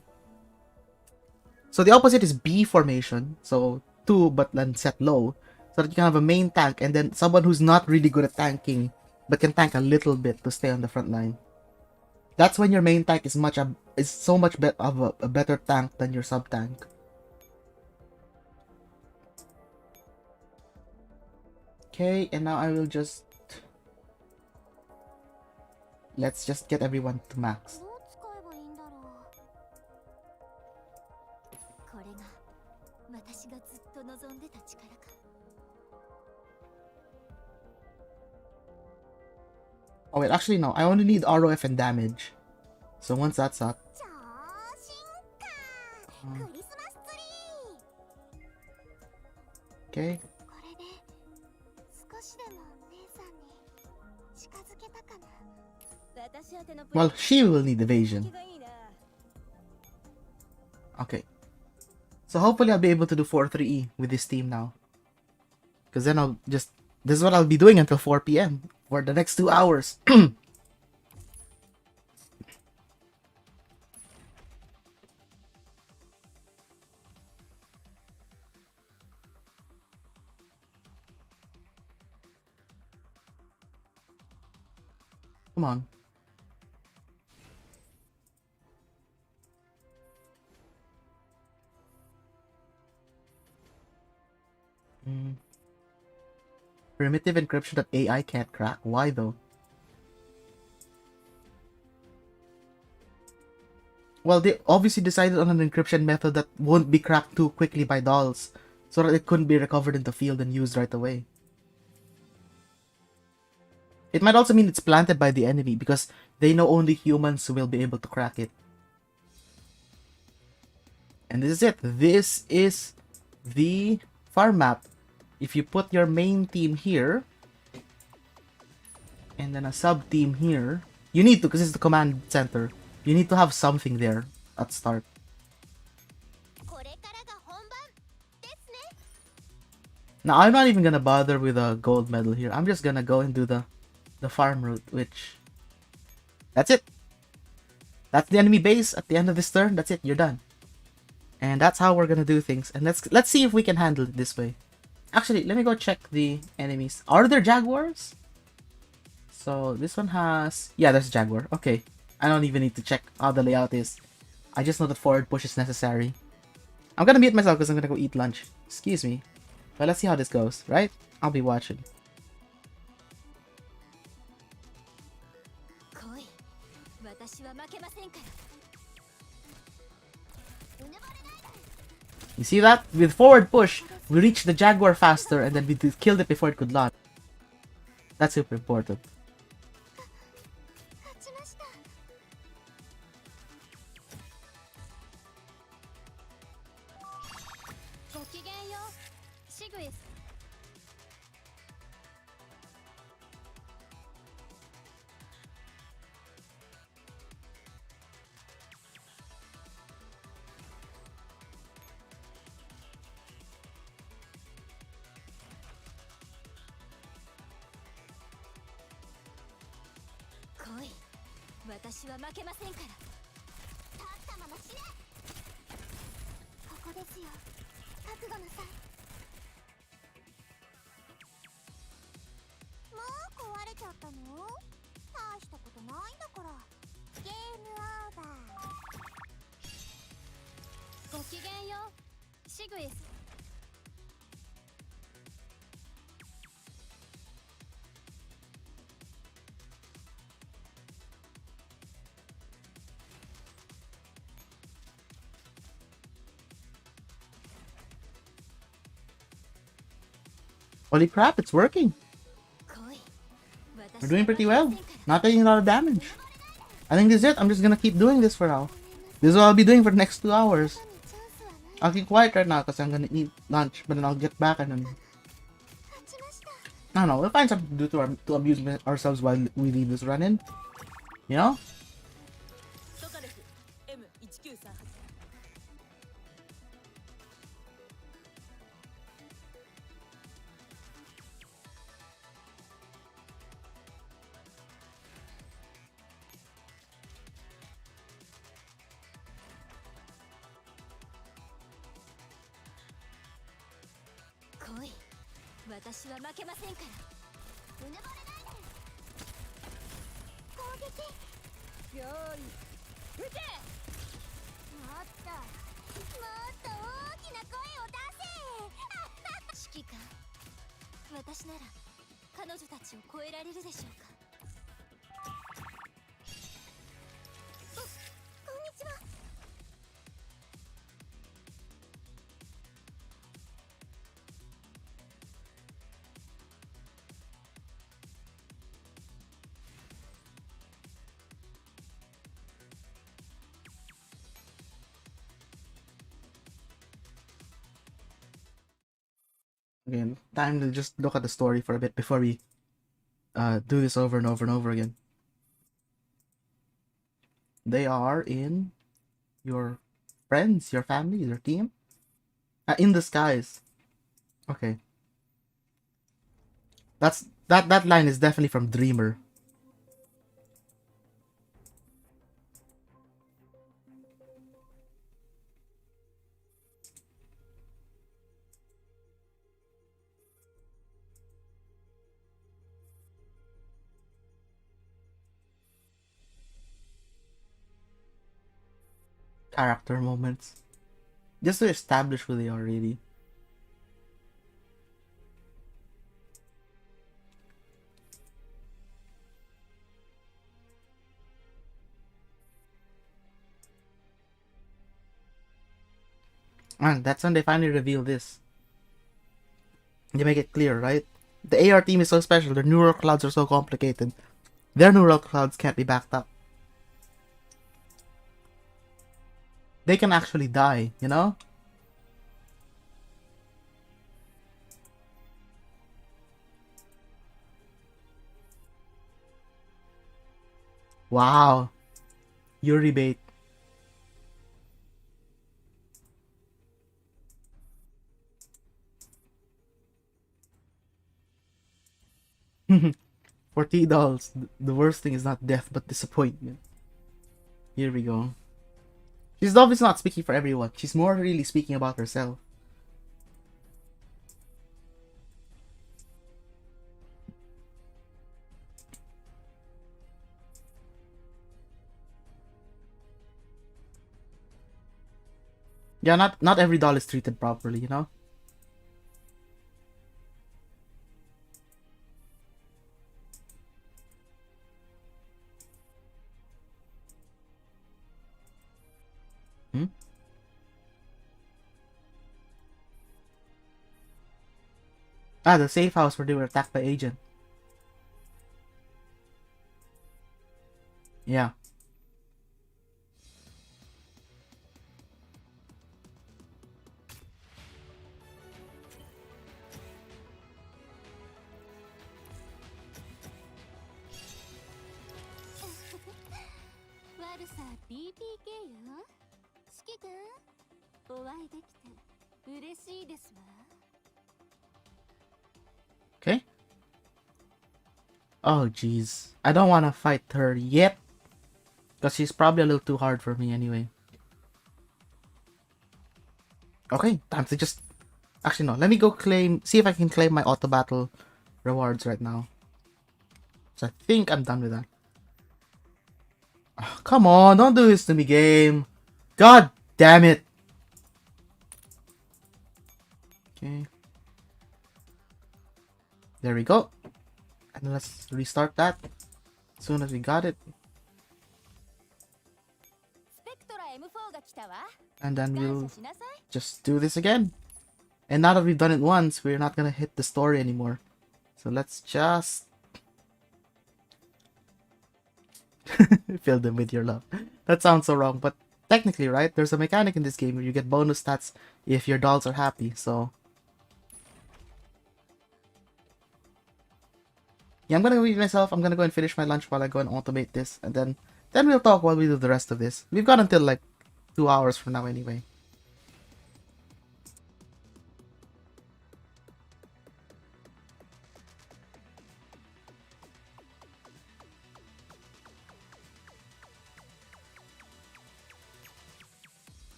the opposite is B formation. So 2 but then set low. So that you can have a main tank and then someone who's not really good at tanking but can tank a little bit to stay on the front line. That's when your main tank is so much of a better tank than your sub tank. Okay, and now I will just... Let's just get everyone to max. Oh wait, actually no, I only need ROF and damage. So once that's up... Okay. Well, she will need evasion. Okay. So hopefully I'll be able to do 4-3E with this team now. Because then I'll just... This is what I'll be doing until 4 PM. For the next 2 hours. Come on. Primitive encryption that AI can't crack. Why though? Well, they obviously decided on an encryption method that won't be cracked too quickly by dolls, so that it couldn't be recovered in the field and used right away. It might also mean it's planted by the enemy because they know only humans will be able to crack it. And this is it. This is the farm map. If you put your main team here, and then a sub team here, you need to, because it's the command center, you need to have something there at start. Now, I'm not even gonna bother with a gold medal here. I'm just gonna go and do the farm route, which... That's it. That's the enemy base at the end of this turn. That's it. You're done. And that's how we're gonna do things. And let's see if we can handle it this way. Actually, let me go check the enemies. Are there jaguars? So this one has... Yeah, there's a jaguar. Okay. I don't even need to check how the layout is. I just know that forward push is necessary. I'm gonna mute myself because I'm gonna go eat lunch. Excuse me. But let's see how this goes, right? I'll be watching. You see that? With forward push, we reached the jaguar faster and then we killed it before it could launch. That's super important. Holy crap, it's working. We're doing pretty well. Not taking a lot of damage. I think this is it. I'm just gonna keep doing this for now. This is what I'll be doing for the next 2 hours. I'll keep quiet right now because I'm gonna eat lunch, but then I'll get back and then I don't know. We'll find something to do to amuse ourselves while we leave this run-in. You know? Koi, 私は負けませんから。うぬぼれないで。攻撃。用意。撃て。もっと大きな声を出せ。指揮官、私なら彼女たちを超えられるでしょうか。こんにちは。Okay, time to just look at the story for a bit before we do this over and over and over again. They are in your friends, your family, your team? In the skies. Okay. That line is definitely from Dreamer. Character moments. Just to establish who they are, really. And that's when they finally reveal this. They make it clear, right? The AR team is so special, their neural clouds are so complicated. Their neural clouds can't be backed up. They can actually die, you know? Wow. Yuri bait. For T-Dolls, the worst thing is not death but disappointment. Here we go. She's obviously not speaking for everyone. She's more really speaking about herself. Yeah, not every doll is treated properly, you know? Hmm? Ah, the safe house where they were attacked by Agent. Yeah. BPK よ。指揮官、お会いできて嬉しいですわ。Okay. Oh, jeez. I don't want to fight her yet. Because she's probably a little too hard for me anyway. Okay, time to just... Actually, no. Let me go claim... See if I can claim my auto battle rewards right now. So I think I'm done with that. Oh, come on, don't do this to me, game. God damn it. Okay. There we go. And let's restart that as soon as we got it. And then we'll just do this again. And now that we've done it once, we're not gonna hit the story anymore. So let's just... Fill them with your love. That sounds so wrong, but technically, right? There's a mechanic in this game where you get bonus stats if your dolls are happy. So yeah, I'm gonna go eat myself. I'm gonna go and finish my lunch while I go and automate this, and then we'll talk while we do the rest of this. We've got until like 2 hours from now anyway.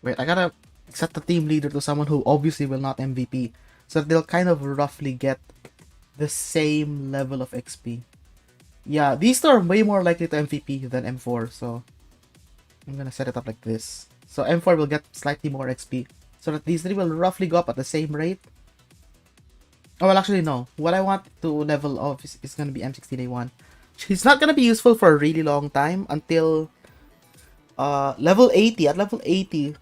Wait, I gotta set the team leader to someone who obviously will not MVP, so that they'll kind of roughly get the same level of XP. Yeah, these two are way more likely to MVP than M4, so I'm gonna set it up like this. So M4 will get slightly more XP, so that these three will roughly go up at the same rate. Oh, well, actually, no. What I want to level off is gonna be M16A1. She's not gonna be useful for a really long time until level 80. At level 80,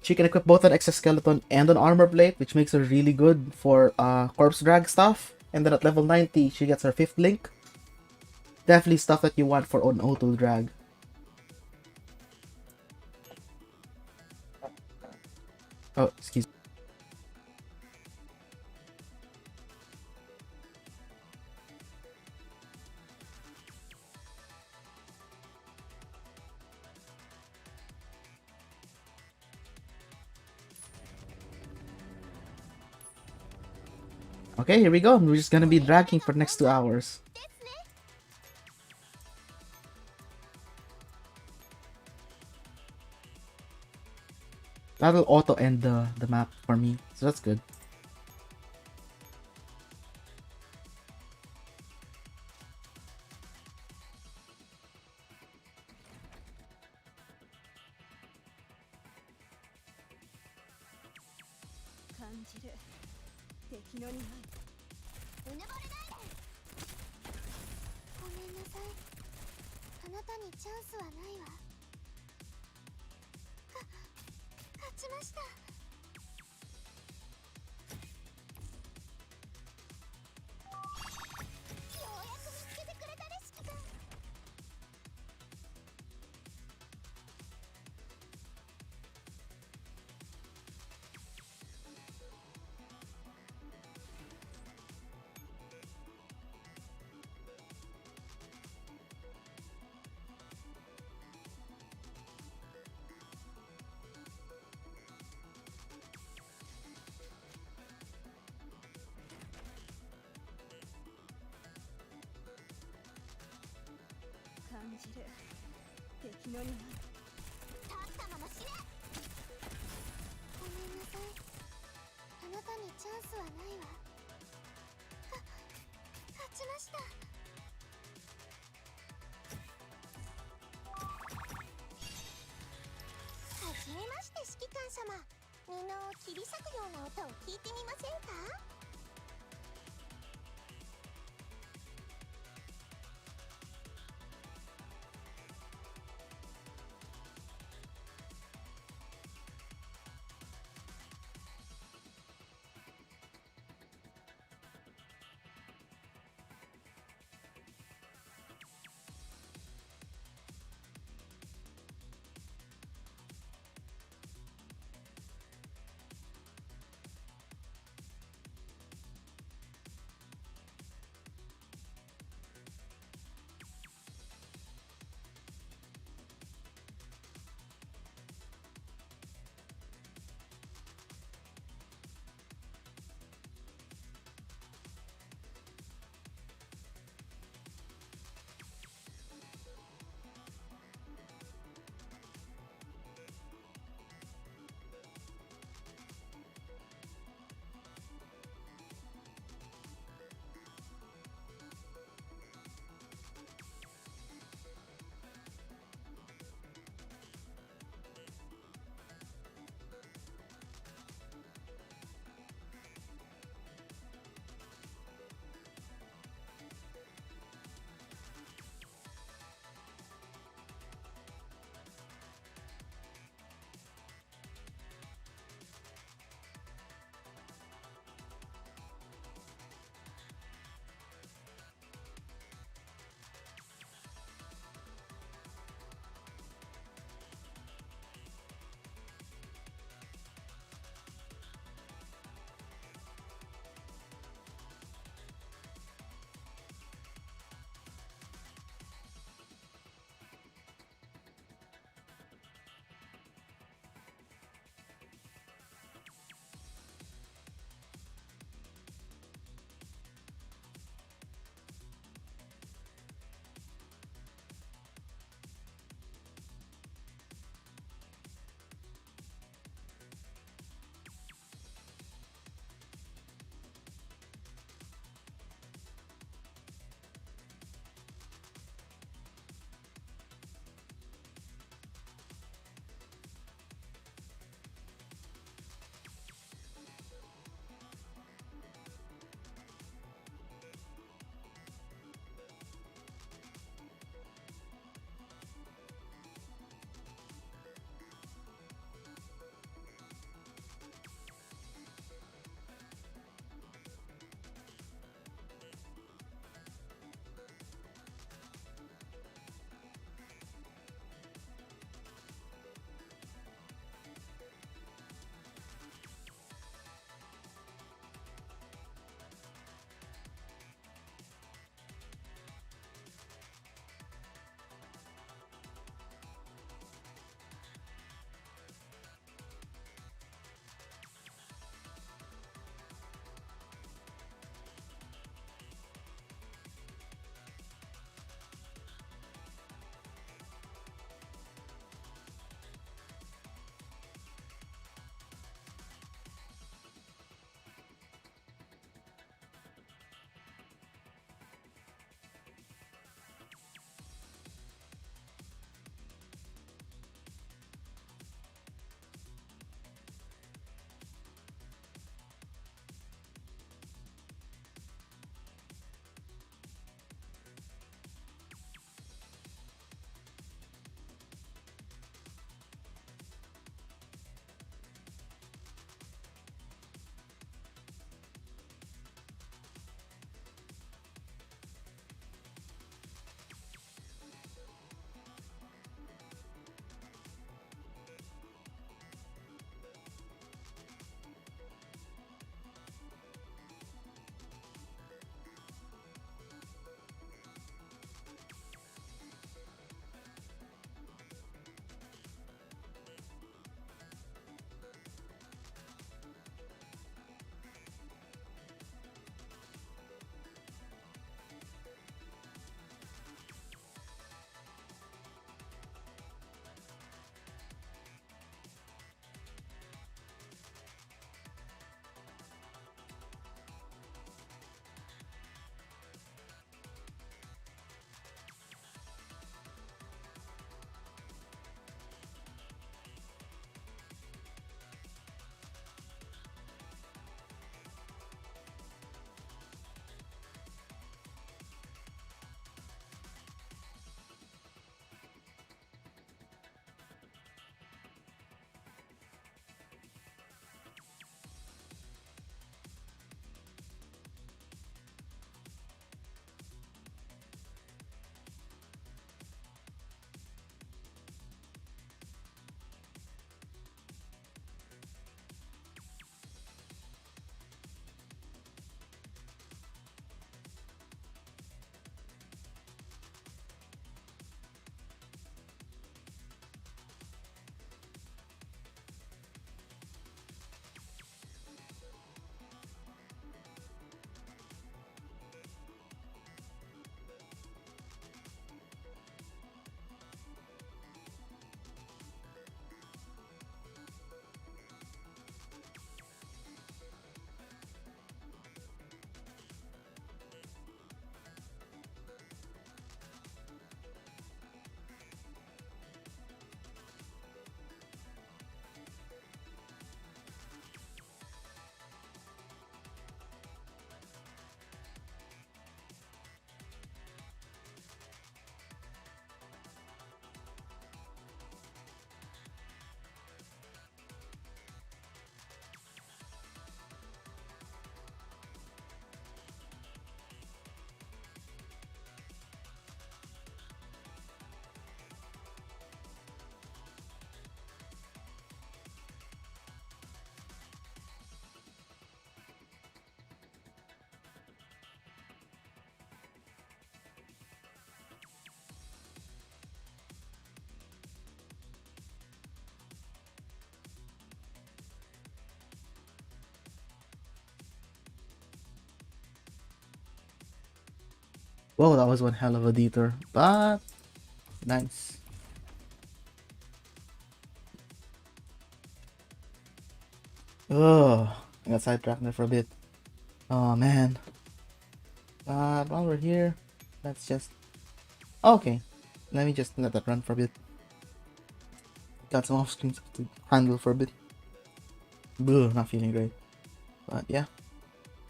she can equip both an exoskeleton and an armor plate, which makes her really good for corpse drag stuff. And then at level 90, she gets her 5th link. Definitely stuff that you want for an auto drag. Oh, excuse me. Okay, here we go. We're just gonna be dragging for the next 2 hours. That'll auto end the map for me, so that's good. Whoa, that was one hell of a detour, but nice. Oh, I got sidetracked there for a bit. Oh man. But while we're here, let's just... Okay, let me just let that run for a bit. Got some off-screen stuff to handle for a bit. Boo, not feeling great. But yeah,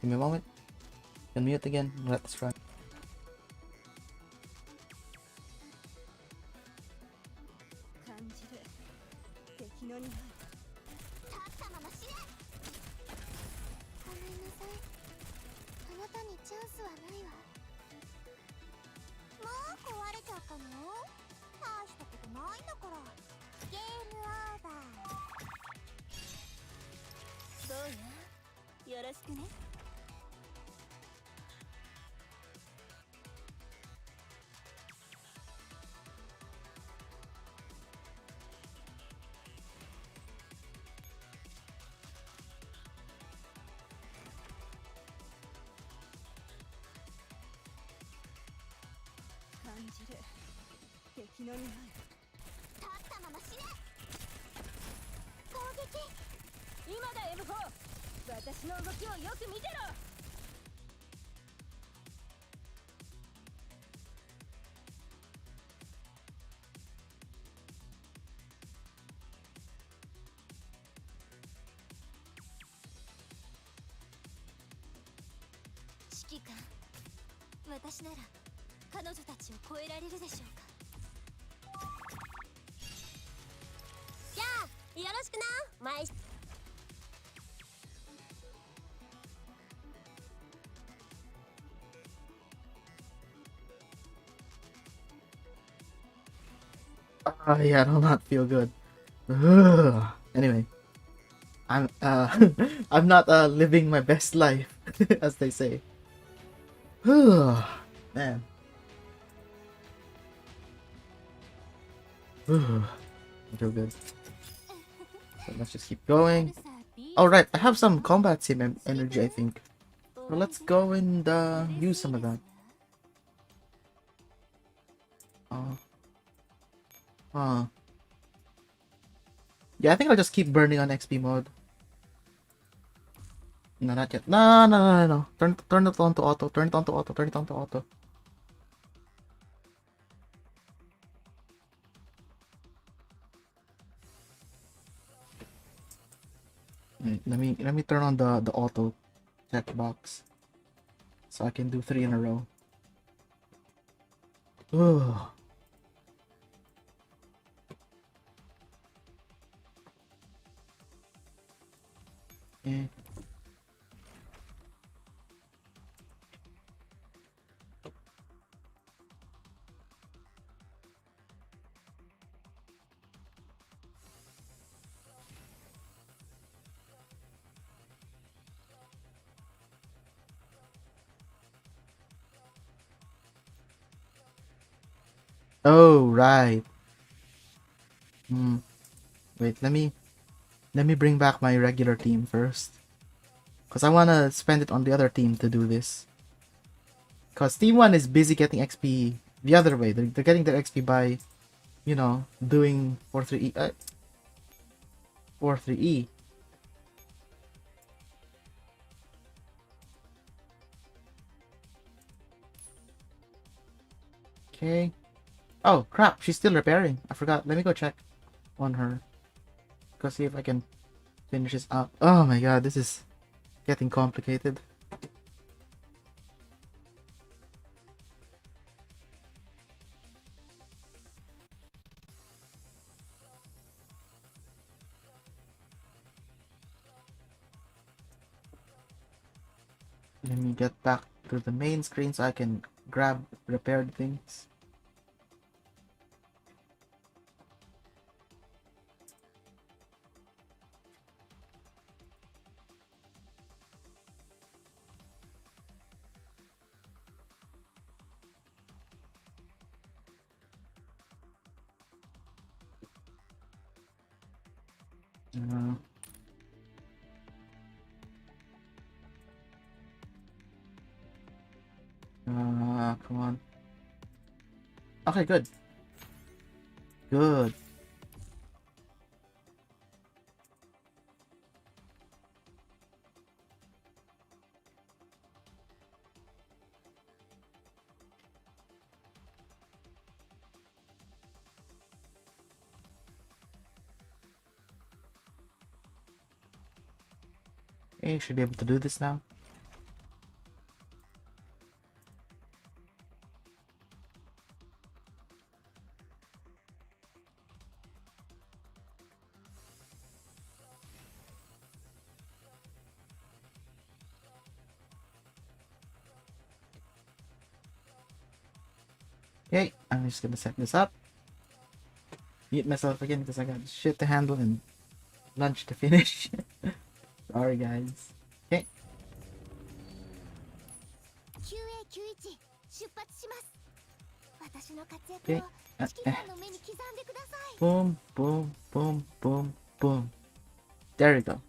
give me a moment. Can mute again. Let this run. 感じる敵の匂い。立ったまま死ね。ごめんなさい。あなたにチャンスはないわ。もう壊れちゃったの？大したことないんだから。ゲームオーバー。そうや。よろしくね。感じる敵の匂い。立ったまま死ね。攻撃。今だ M4。私の動きをよく見てろ。指揮官、私なら彼女たちを超えられるでしょうか。じゃあよろしくな。毎 Yeah, I do not feel good. Ugh. Anyway, I'm I'm not living my best life, as they say. Man. I feel good. So let's just keep going. All right, I have some combat sim energy, I think. So let's go and use some of that. Yeah, I think I'll just keep burning on XP mode. No, not yet. No. Turn it on to auto. Turn it on to auto. Turn it on to auto. Let me turn on the auto checkbox so I can do 3 in a row. Ugh. Okay. Oh right. Wait, let me bring back my regular team first. Cause I wanna spend it on the other team to do this. Cause team 1 is busy getting XP the other way. They're getting their XP by, you know, doing 4-3E. 4-3E. Okay. Oh crap, she's still repairing. I forgot. Let me go check on her. Go see if I can finish this up. Oh my god, this is getting complicated. Let me get back to the main screen so I can grab repaired things. Come on. Okay, good. Good. Okay, should be able to do this now. Okay, I'm just gonna set this up. Mute myself again because I got shit to handle and lunch to finish. Sorry, guys. Okay. QA91 出発します。私の活躍 Okay. を指揮官の目に刻んでください。 Boom, boom, boom, boom, boom. There we go.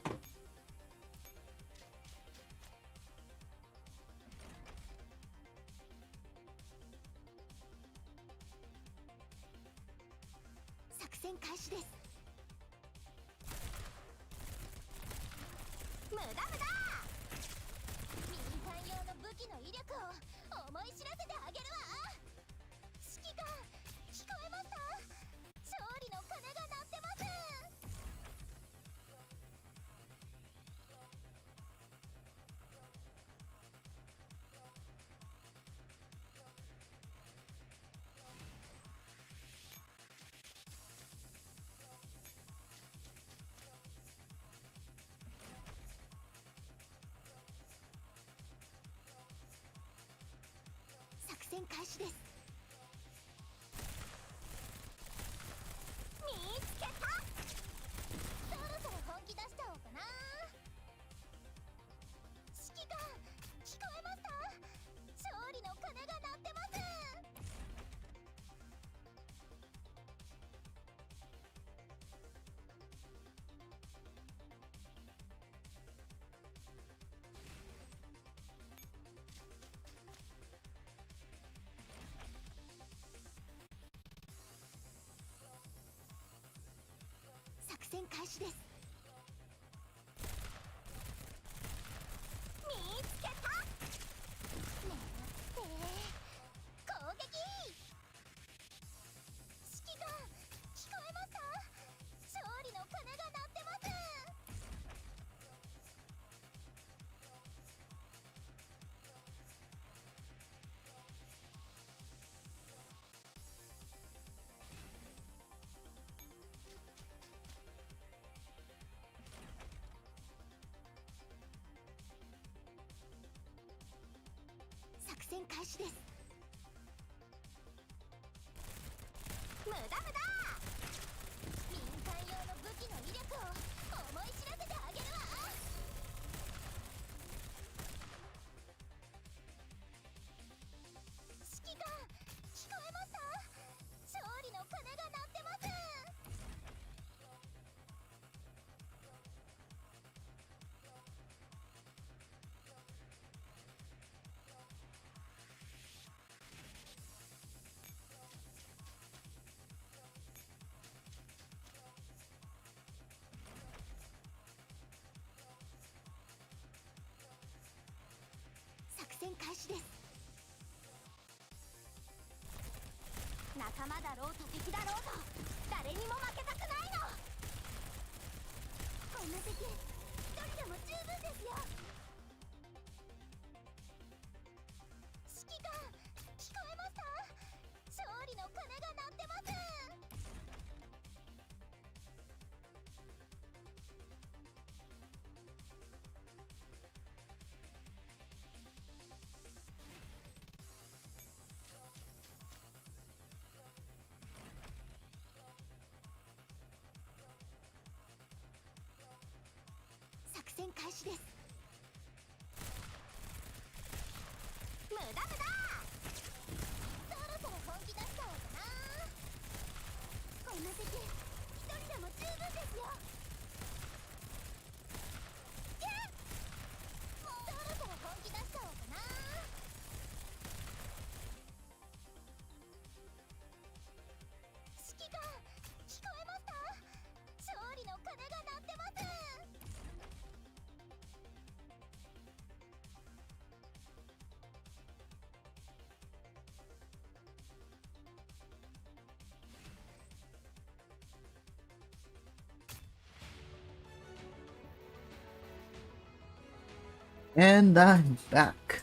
And I'm back.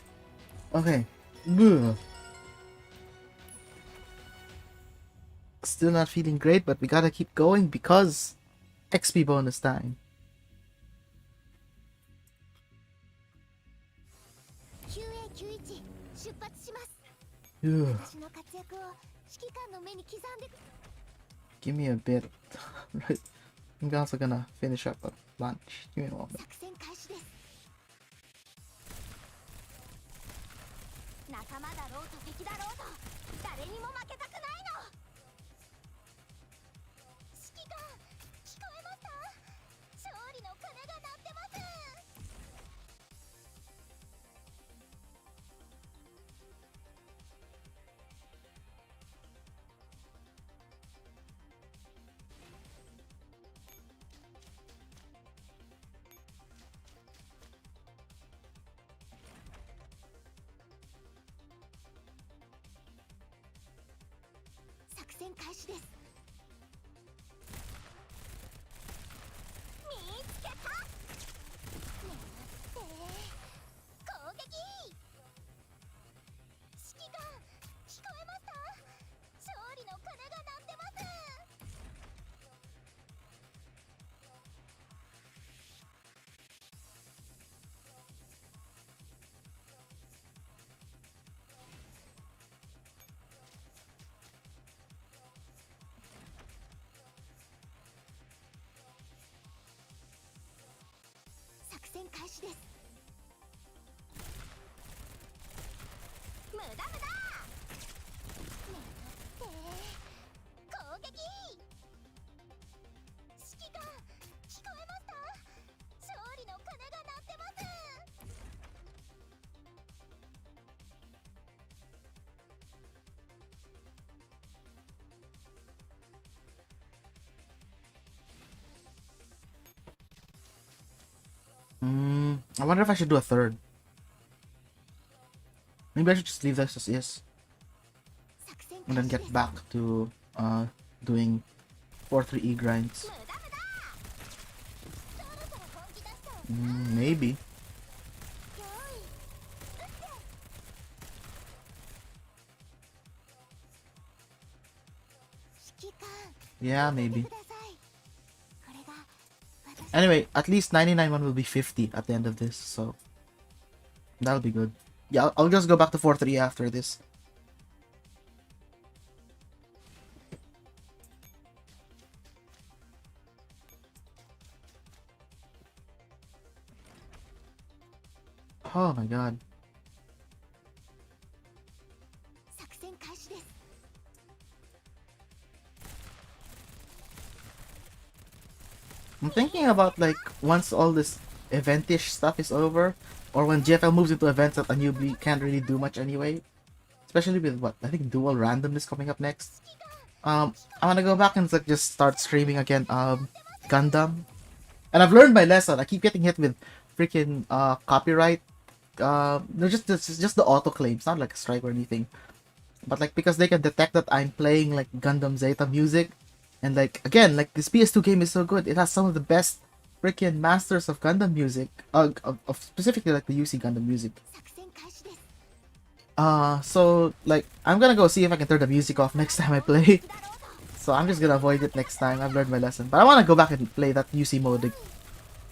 Okay. Ugh. Still not feeling great, but we gotta keep going because XP bonus time. QA91 出発します。 Ugh. 私の活躍を指揮官の目に刻んで。 Give me a bit. Right. I'm also gonna finish up at lunch. Give me a moment. 作戦開始です。仲間だろうと敵だろうと誰にも負けたくないの。指揮官聞こえますか？勝利の鐘が鳴ってます。 作戦開始です。見つけた。ねえ攻撃。指揮官聞こえますか？勝利の鐘が鳴ってます。 作戦開始です。無駄無駄。ねえ攻撃。指揮官聞こえますか？勝利の鐘が鳴ってます。 I wonder if I should do a third. Maybe I should just leave this as is. 作戦 And then 開始で get す。 back to doing 4-3E grinds. 無駄無駄。そろそろ本気出したわね。 Maybe. 用意打って。指揮官 Yeah, 見て maybe. ください。これが私。 Anyway, at least 99 one will be 50 at the end of this, so that'll be good. Yeah, I'll just go back to 4-3 after this. Oh my god. 作戦開始です。 I'm thinking about like once all this eventish stuff is over, or when GFL moves into events that a newbie can't really do much anyway. Especially with what I think dual randomness coming up next. I wanna go back and like just start streaming again. Gundam, and I've learned my lesson. I keep getting hit with freaking copyright. No, just the auto claims, not like a strike or anything. But like because they can detect that I'm playing like Gundam Zeta music, and like again, like this PS2 game is so good. It has some of the best freaking masters of Gundam music. Of specifically like the UC Gundam music. 作戦開始です。 So like I'm gonna go see if I can turn the music off next time I play. So I'm just gonna avoid it next time. I've learned my lesson. But I wanna go back and play that UC mode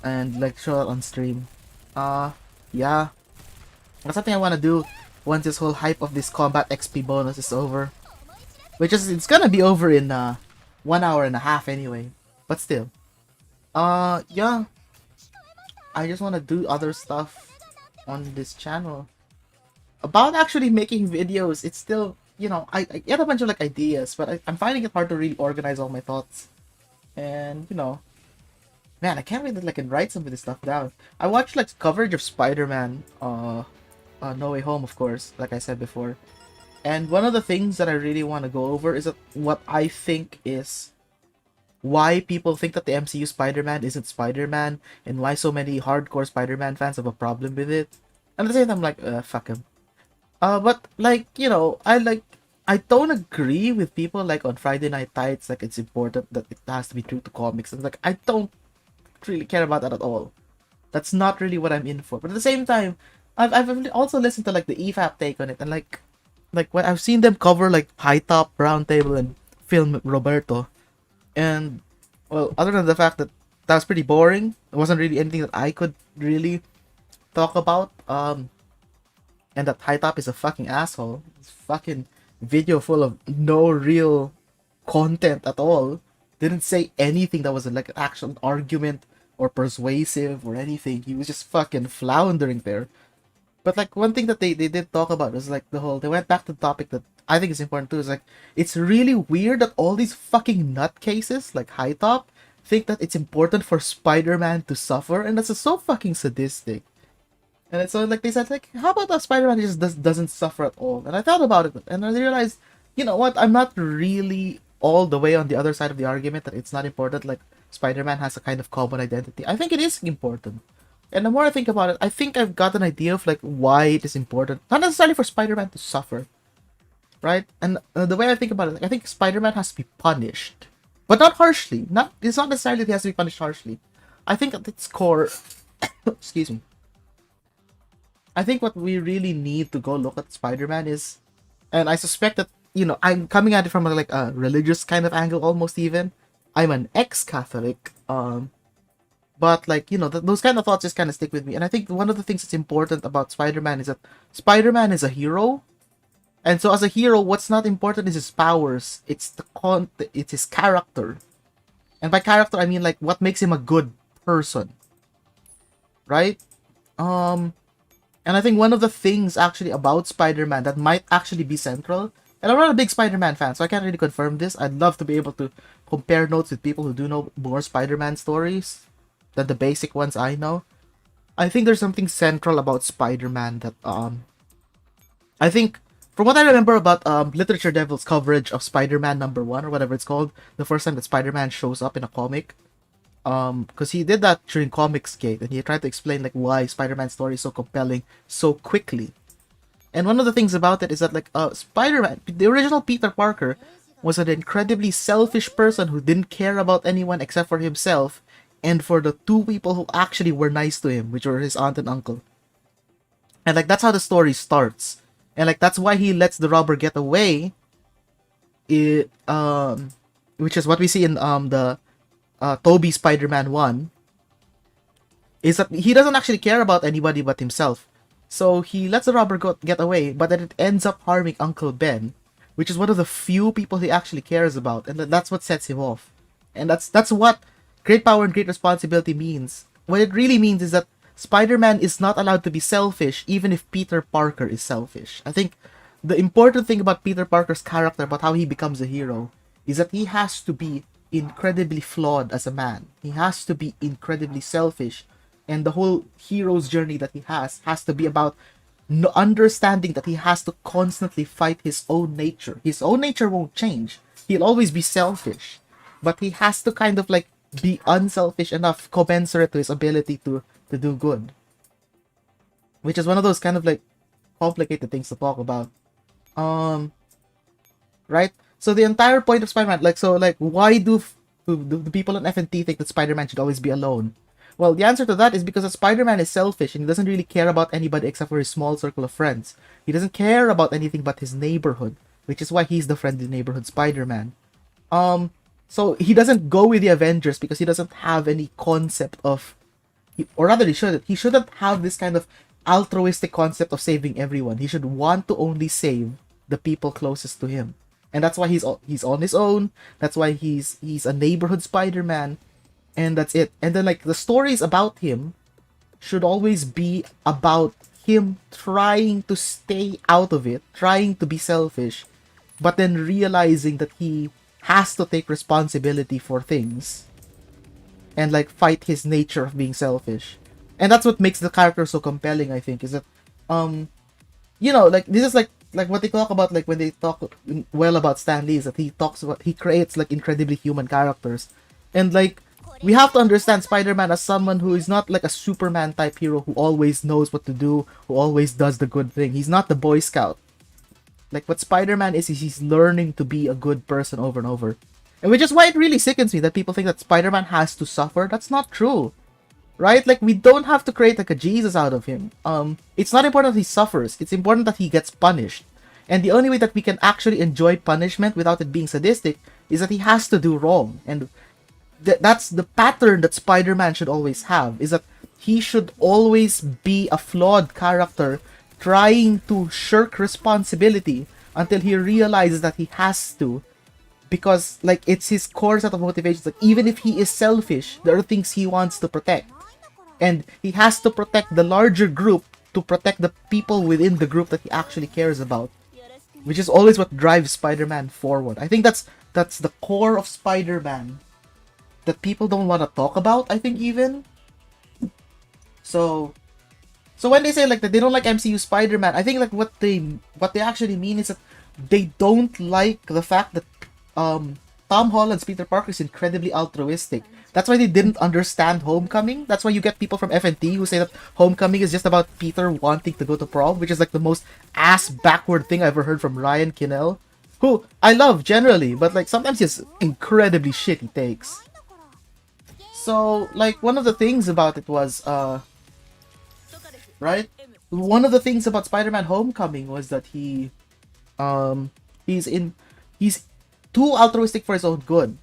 and like show it on stream. Yeah. That's something I wanna do once this whole hype of this combat XP bonus is over. Which is it's gonna be over in 1 hour and a half anyway. But still. Yeah. I just wanna do other stuff on this channel. About actually making videos, it's still, you know, I get a bunch of like ideas, but I'm finding it hard to really organize all my thoughts. And, you know, man, I can't really like write some of this stuff down. I watched like coverage of Spider-Man, No Way Home, of course, like I said before. And one of the things that I really want to go over is that what I think is why people think that the MCU Spider-Man isn't Spider-Man, and why so many hardcore Spider-Man fans have a problem with it. And at the same time, I'm like, fuck him. But like, you know, I don't agree with people like on Friday Night Tights, like it's important that it has to be true to comics. And like I don't really care about that at all. That's not really what I'm in for. But at the same time, I've also listened to like the EFAP take on it, and like when I've seen them cover like High Top, Round Table, and Film Roberto, and well, other than the fact that that was pretty boring, it wasn't really anything that I could really talk about. And that High Top is a fucking asshole. It's fucking video full of no real content at all. Didn't say anything that was like an actual argument or persuasive or anything. He was just fucking floundering there. But like one thing that they did talk about was like the whole, they went back to the topic that I think is important too, is like it's really weird that all these fucking nutcases like High Top think that it's important for Spider-Man to suffer, and that's just so fucking sadistic. And it's so like they said like, how about that Spider-Man just doesn't suffer at all? And I thought about it and I realized, you know what, I'm not really all the way on the other side of the argument that it's not important. Like Spider-Man has a kind of common identity. I think it is important. And the more I think about it, I think I've got an idea of like why it is important. Not necessarily for Spider-Man to suffer, right? And the way I think about it, like, I think Spider-Man has to be punished, but not harshly. It's not necessarily that he has to be punished harshly. I think at its core, excuse me. I think what we really need to go look at Spider-Man is, and I suspect that, you know, I'm coming at it from like a religious kind of angle almost even. I'm an ex-Catholic, but like, you know, those kind of thoughts just kind of stick with me. And I think one of the things that's important about Spider-Man is that Spider-Man is a hero. And so as a hero, what's not important is his powers. It's it's his character. And by character, I mean like what makes him a good person. Right? And I think one of the things actually about Spider-Man that might actually be central, and I'm not a big Spider-Man fan, so I can't really confirm this. I'd love to be able to compare notes with people who do know more Spider-Man stories than the basic ones I know. I think there's something central about Spider-Man that, I think, from what I remember about Literature Devil's coverage of Spider-Man #1, or whatever it's called, the first time that Spider-Man shows up in a comic, because he did that during Comicsgate, and he tried to explain like why Spider-Man's story is so compelling so quickly. And one of the things about it is that like Spider-Man, the original Peter Parker, was an incredibly selfish person who didn't care about anyone except for himself and for the two people who actually were nice to him, which were his aunt and uncle. And like that's how the story starts. And like that's why he lets the robber get away. It which is what we see in the Tobey Spider-Man 1, is that he doesn't actually care about anybody but himself. So he lets the robber get away, but then it ends up harming Uncle Ben, which is one of the few people he actually cares about, and that's what sets him off. And that's what great power and great responsibility means. What it really means is that Spider-Man is not allowed to be selfish, even if Peter Parker is selfish. I think the important thing about Peter Parker's character, about how he becomes a hero, is that he has to be incredibly flawed as a man. He has to be incredibly selfish, and the whole hero's journey that he has to be about understanding that he has to constantly fight his own nature. His own nature won't change. He'll always be selfish, but he has to kind of like be unselfish enough, commensurate to his ability to do good. Which is one of those kind of like complicated things to talk about. Right? So the entire point of Spider-Man, like, so like, why do the people in FNT think that Spider-Man should always be alone? Well, the answer to that is because Spider-Man is selfish and he doesn't really care about anybody except for his small circle of friends. He doesn't care about anything but his neighborhood, which is why he's the friendly neighborhood Spider-Man. So he doesn't go with the Avengers because he doesn't have any concept of, or rather he shouldn't have this kind of altruistic concept of saving everyone. He should want to only save the people closest to him. And that's why he's on his own. That's why he's a neighborhood Spider-Man. And that's it. And then like the stories about him should always be about him trying to stay out of it, trying to be selfish, but then realizing that he has to take responsibility for things and like fight his nature of being selfish. And that's what makes the character so compelling, I think, is that you know, like this is like what they talk about, like when they talk well about Stan Lee, is that he creates like incredibly human characters. And like we have to understand Spider-Man as someone who is not like a Superman type hero who always knows what to do, who always does the good thing. He's not the Boy Scout. Like what Spider-Man is he's learning to be a good person over and over. And which is why it really sickens me that people think that Spider-Man has to suffer. That's not true. right? Like, we don't have to create like a Jesus out of him. It's not important that he suffers. It's important that he gets punished. And the only way that we can actually enjoy punishment without it being sadistic is that he has to do wrong. And that's the pattern that Spider-Man should always have, is that he should always be a flawed character trying to shirk responsibility until he realizes that he has to, because like it's his core set of motivations. Like, even if he is selfish, there are things he wants to protect, and he has to protect the larger group to protect the people within the group that he actually cares about, which is always what drives Spider-Man forward. I think that's the core of Spider-Man that people don't want to talk about, I think, even. So when they say like that they don't like MCU Spider-Man, I think like what they actually mean is that they don't like the fact that Tom Holland's Peter Parker is incredibly altruistic. That's why they didn't understand Homecoming. That's why you get people from FNT who say that Homecoming is just about Peter wanting to go to prom, which is like the most ass-backward thing I ever heard from Ryan Kinnell, who I love generally, but like sometimes he has incredibly shitty takes. So like one of the things about it was right? One of the things about Spider-Man Homecoming was that he's too altruistic for his own good.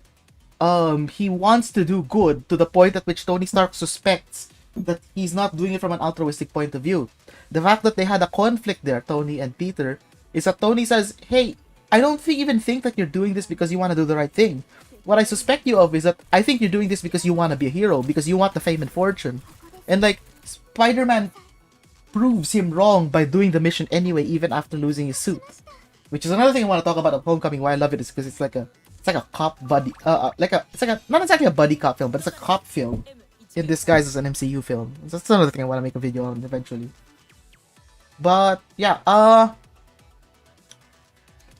He wants to do good to the point at which Tony Stark suspects that he's not doing it from an altruistic point of view. The fact that they had a conflict there, Tony and Peter, is that Tony says, hey, I don't even think that you're doing this because you want to do the right thing. What I suspect you of is that I think you're doing this because you want to be a hero, because you want the fame and fortune. And like, Spider-Man proves him wrong by doing the mission anyway, even after losing his suit. Which is another thing I want to talk about at Homecoming. Why I love it is because it's like a cop buddy, not exactly a buddy cop film, but it's a cop film in disguise as an MCU film. That's another thing I want to make a video on eventually. But yeah,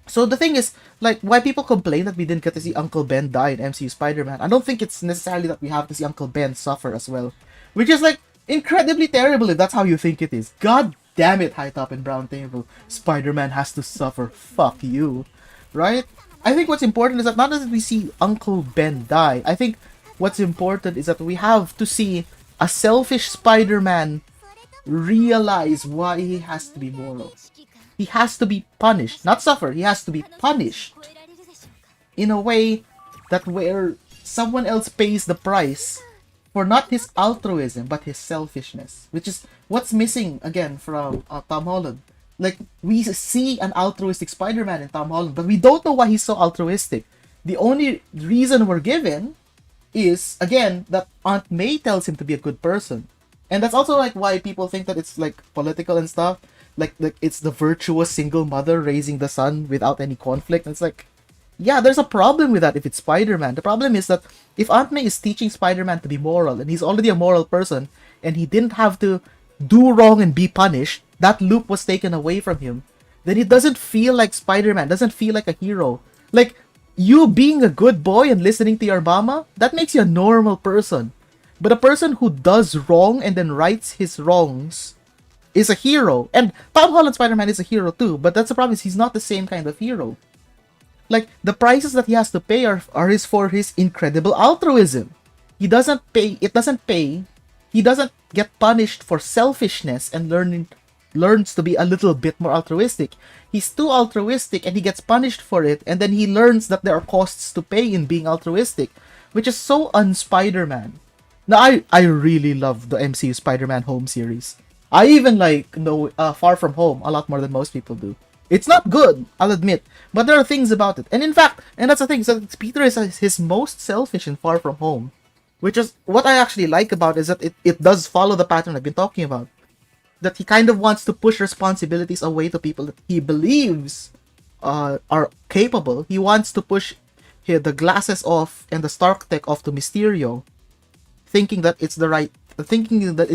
so the thing is, like, why people complain that we didn't get to see Uncle Ben die in MCU Spider-Man, I don't think it's necessarily that we have to see Uncle Ben suffer as well, which is like incredibly terrible if that's how you think it is. God damn it, High Top and Brown Table. Spider-Man has to suffer. Fuck you. Right? I think what's important is that not that we see Uncle Ben die. I think what's important is that we have to see a selfish Spider-Man realize why he has to be moral. He has to be punished. Not suffer. He has to be punished in a way that where someone else pays the price for not his altruism, but his selfishness, which is what's missing again from Tom Holland. Like, we see an altruistic Spider-Man in Tom Holland, but we don't know why he's so altruistic. The only reason we're given is, again, that Aunt May tells him to be a good person. And that's also like why people think that it's like political and stuff. Like it's the virtuous single mother raising the son without any conflict. And it's like, yeah, there's a problem with that if it's Spider-Man. The problem is that if Aunt May is teaching Spider-Man to be moral, and he's already a moral person, and he didn't have to do wrong and be punished, that loop was taken away from him, then it doesn't feel like Spider-Man, doesn't feel like a hero. Like, you being a good boy and listening to your mama, that makes you a normal person. But a person who does wrong and then rights his wrongs is a hero. And Tom Holland Spider-Man is a hero too, but that's the problem, is he's not the same kind of hero. Like, the prices that he has to pay are for his incredible altruism. He doesn't pay, he doesn't get punished for selfishness and learns to be a little bit more altruistic. He's too altruistic and he gets punished for it, and then he learns that there are costs to pay in being altruistic, which is so un-Spider-Man. Now, I really love the MCU Spider-Man Home series. I even know Far From Home a lot more than most people do. It's not good, I'll admit, but there are things about it. And in fact, and that's the thing, so Peter is his most selfish in Far From Home. Which is, what I actually like about it is that it does follow the pattern I've been talking about. That he kind of wants to push responsibilities away to people that he believes are capable. He wants to push the glasses off and the Stark tech off to Mysterio, thinking that it's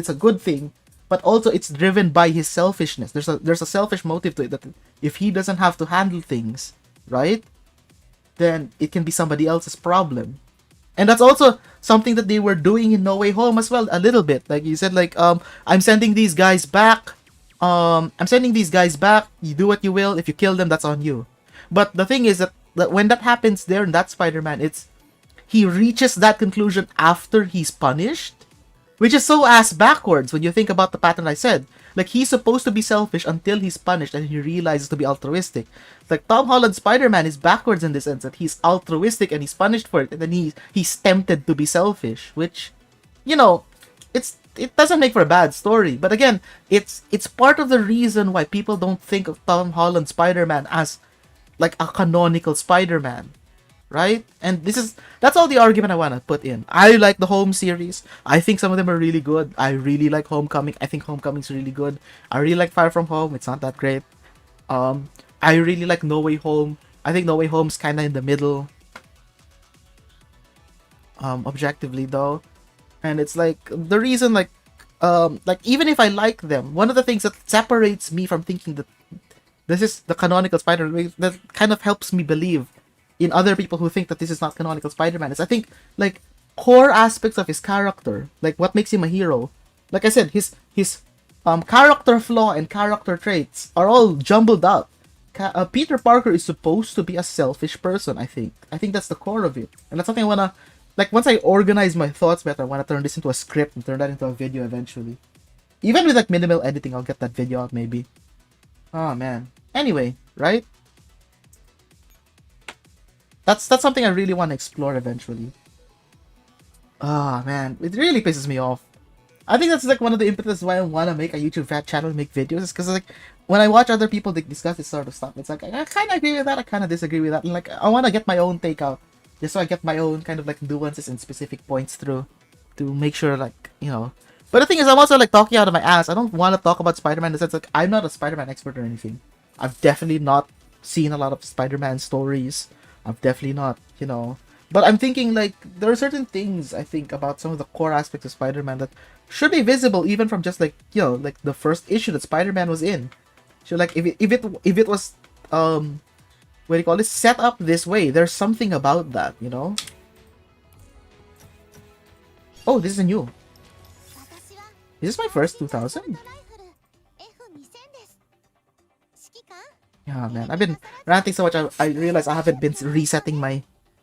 a good thing, but also it's driven by his selfishness. There's a selfish motive to it, that if he doesn't have to handle things, right, then it can be somebody else's problem. And that's also something that they were doing in No Way Home as well, a little bit. Like you said, I'm sending these guys back. You do what you will. If you kill them, that's on you. But the thing is that when that happens there in that Spider-Man, he reaches that conclusion after he's punished. Which is so ass backwards when you think about the pattern I said. Like, he's supposed to be selfish until he's punished and he realizes to be altruistic. Like, Tom Holland Spider-Man is backwards in this sense that he's altruistic and he's punished for it, and then he's tempted to be selfish, which, you know, it doesn't make for a bad story. But again, it's part of the reason why people don't think of Tom Holland Spider-Man as like a canonical Spider-Man, right? And that's all the argument I want to put in. I like the Home series. I think some of them are really good. I really like Homecoming. I think Homecoming's really good. I really like Far From Home. It's not that great. I really like No Way Home. I think No Way Home's kind of in the middle. Objectively though, and it's like the reason like even if I like them, one of the things that separates me from thinking that this is the canonical Spider-Man, that kind of helps me believe in other people who think that this is not canonical Spider-Man, is I think like core aspects of his character, like what makes him a hero. Like I said, his character flaw and character traits are all jumbled up. Peter Parker is supposed to be a selfish person. I think that's the core of it, and that's something I wanna like. Once I organize my thoughts better, I wanna turn this into a script and turn that into a video eventually. Even with like minimal editing, I'll get that video out maybe. Oh man. Anyway, right? That's something I really want to explore eventually. Ah man, it really pisses me off. I think that's like one of the impetus why I want to make a YouTube channel and make videos, is because like when I watch other people discuss this sort of stuff, it's like I kind of agree with that, I kind of disagree with that, and like I want to get my own take out, just so I get my own kind of like nuances and specific points through, to make sure like you know. But the thing is, I'm also like talking out of my ass. I don't want to talk about Spider-Man in the sense like I'm not a Spider-Man expert or anything. I've definitely not seen a lot of Spider-Man stories. I've definitely not, you know. But I'm thinking like there are certain things I think about some of the core aspects of Spider-Man that should be visible even from just like you know like the first issue that Spider-Man was in. So like if it was what do you call it, set up this way, there's something about that, you know. Oh, this is a new. Is this my first 2000? Yeah, man. I've been ranting so much, I realize I haven't been resetting my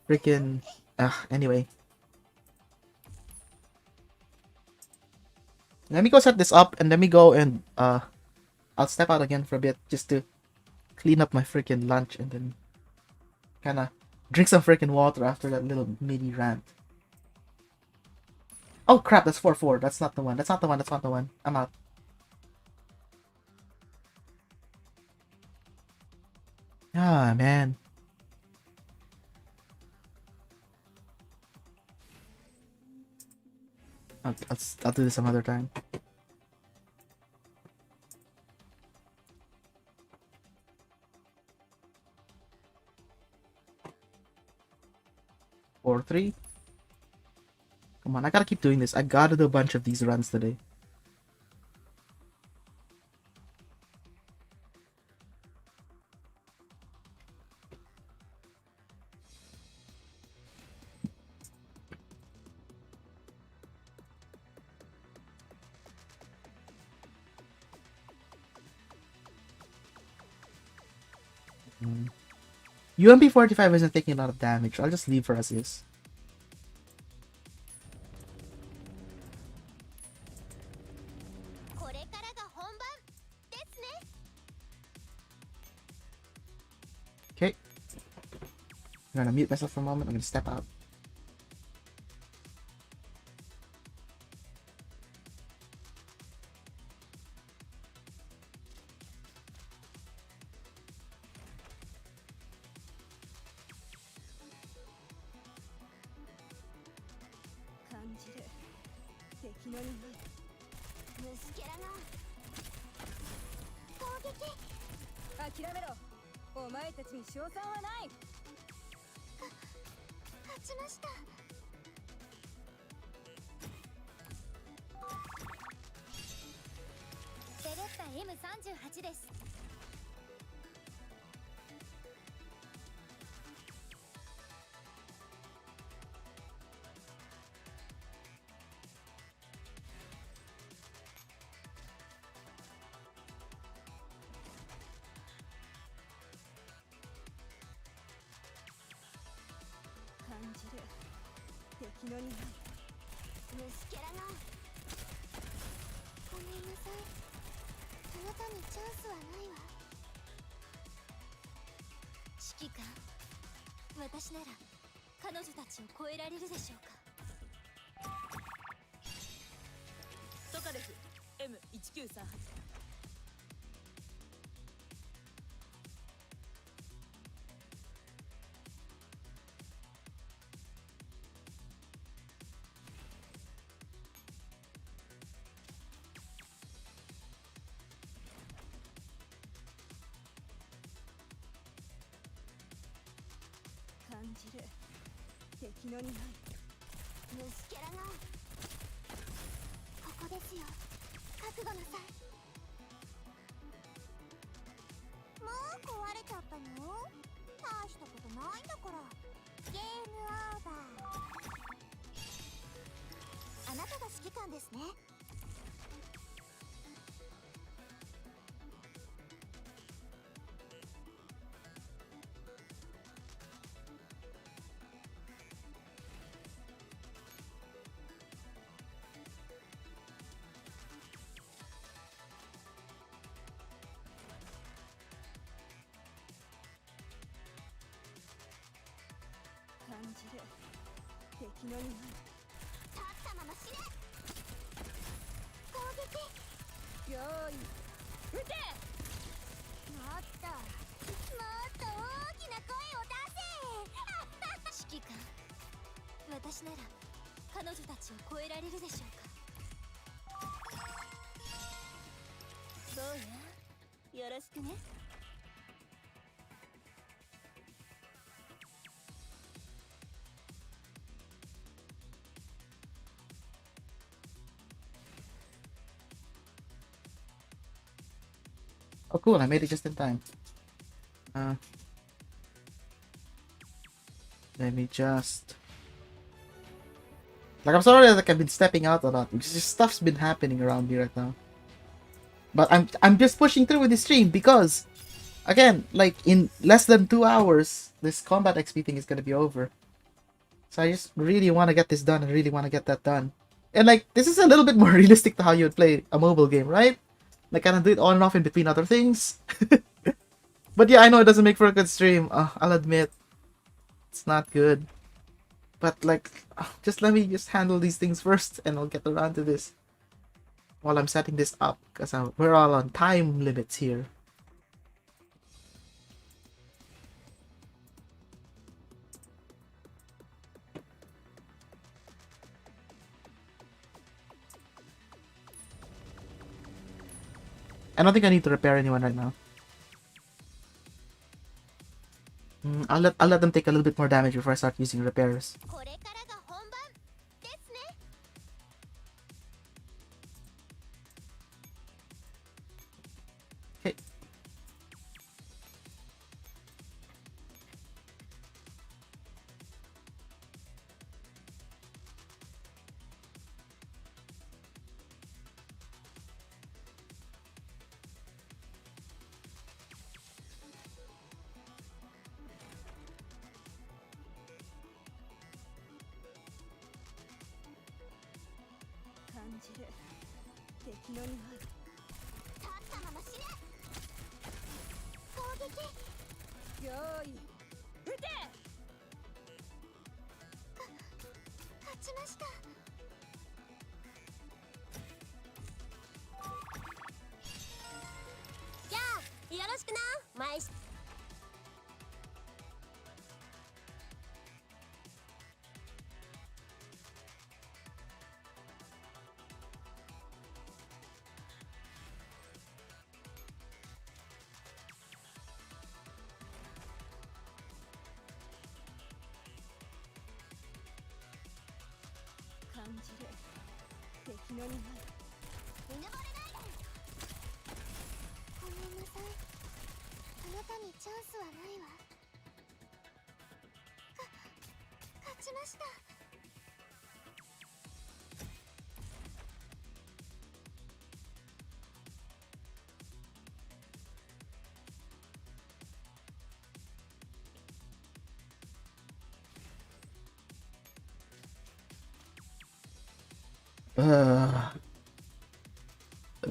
freaking... anyway. Let me go set this up, and let me go and, I'll step out again for a bit, just to clean up my freaking lunch, and then kinda drink some freaking water after that little mini rant. Oh crap, that's 4-4. That's not the one. That's not the one. That's not the one. I'm out. Ah, man. I'll do this some other time. Or 3. Come on, I gotta keep doing this. I gotta do a bunch of these runs today. UMP 45 isn't taking a lot of damage. I'll just leave her as is. Okay. I'm gonna mute myself for a moment. I'm gonna step out. M38 です。感じる敵の匂い。虫けらがあなたにチャンスはないわ。指揮官、私なら彼女たちを超えられるでしょうか。トカレフ M1938。感じる敵の匂い。虫キャラがここですよ。覚悟なさい。もう壊れちゃったの？大したことないんだから。ゲームオーバー。あなたが指揮官ですね。感じる敵の匂い。立ったまま死ね。攻撃。用意撃て。もっと大きな声を出せ。指揮官、私なら彼女たちを超えられるでしょうか。そうや、よろしくね。Oh, cool! I made it just in time. Let me just. Like, I'm sorry that I've been stepping out a lot because just stuff's been happening around me right now. But I'm just pushing through with this stream because, again, like in less than 2 hours, this combat XP thing is gonna be over. So I just really want to get this done and really want to get that done. And like, this is a little bit more realistic to how you would play a mobile game, right? Like, kind of do it on and off in between other things. But yeah, I know it doesn't make for a good stream. I'll admit, it's not good. But like, just let me just handle these things first, and I'll get around to this while I'm setting this up, because we're all on time limits here. I don't think I need to repair anyone right now. I'll let them take a little bit more damage before I start using repairs. これからが本番ですね。Okay.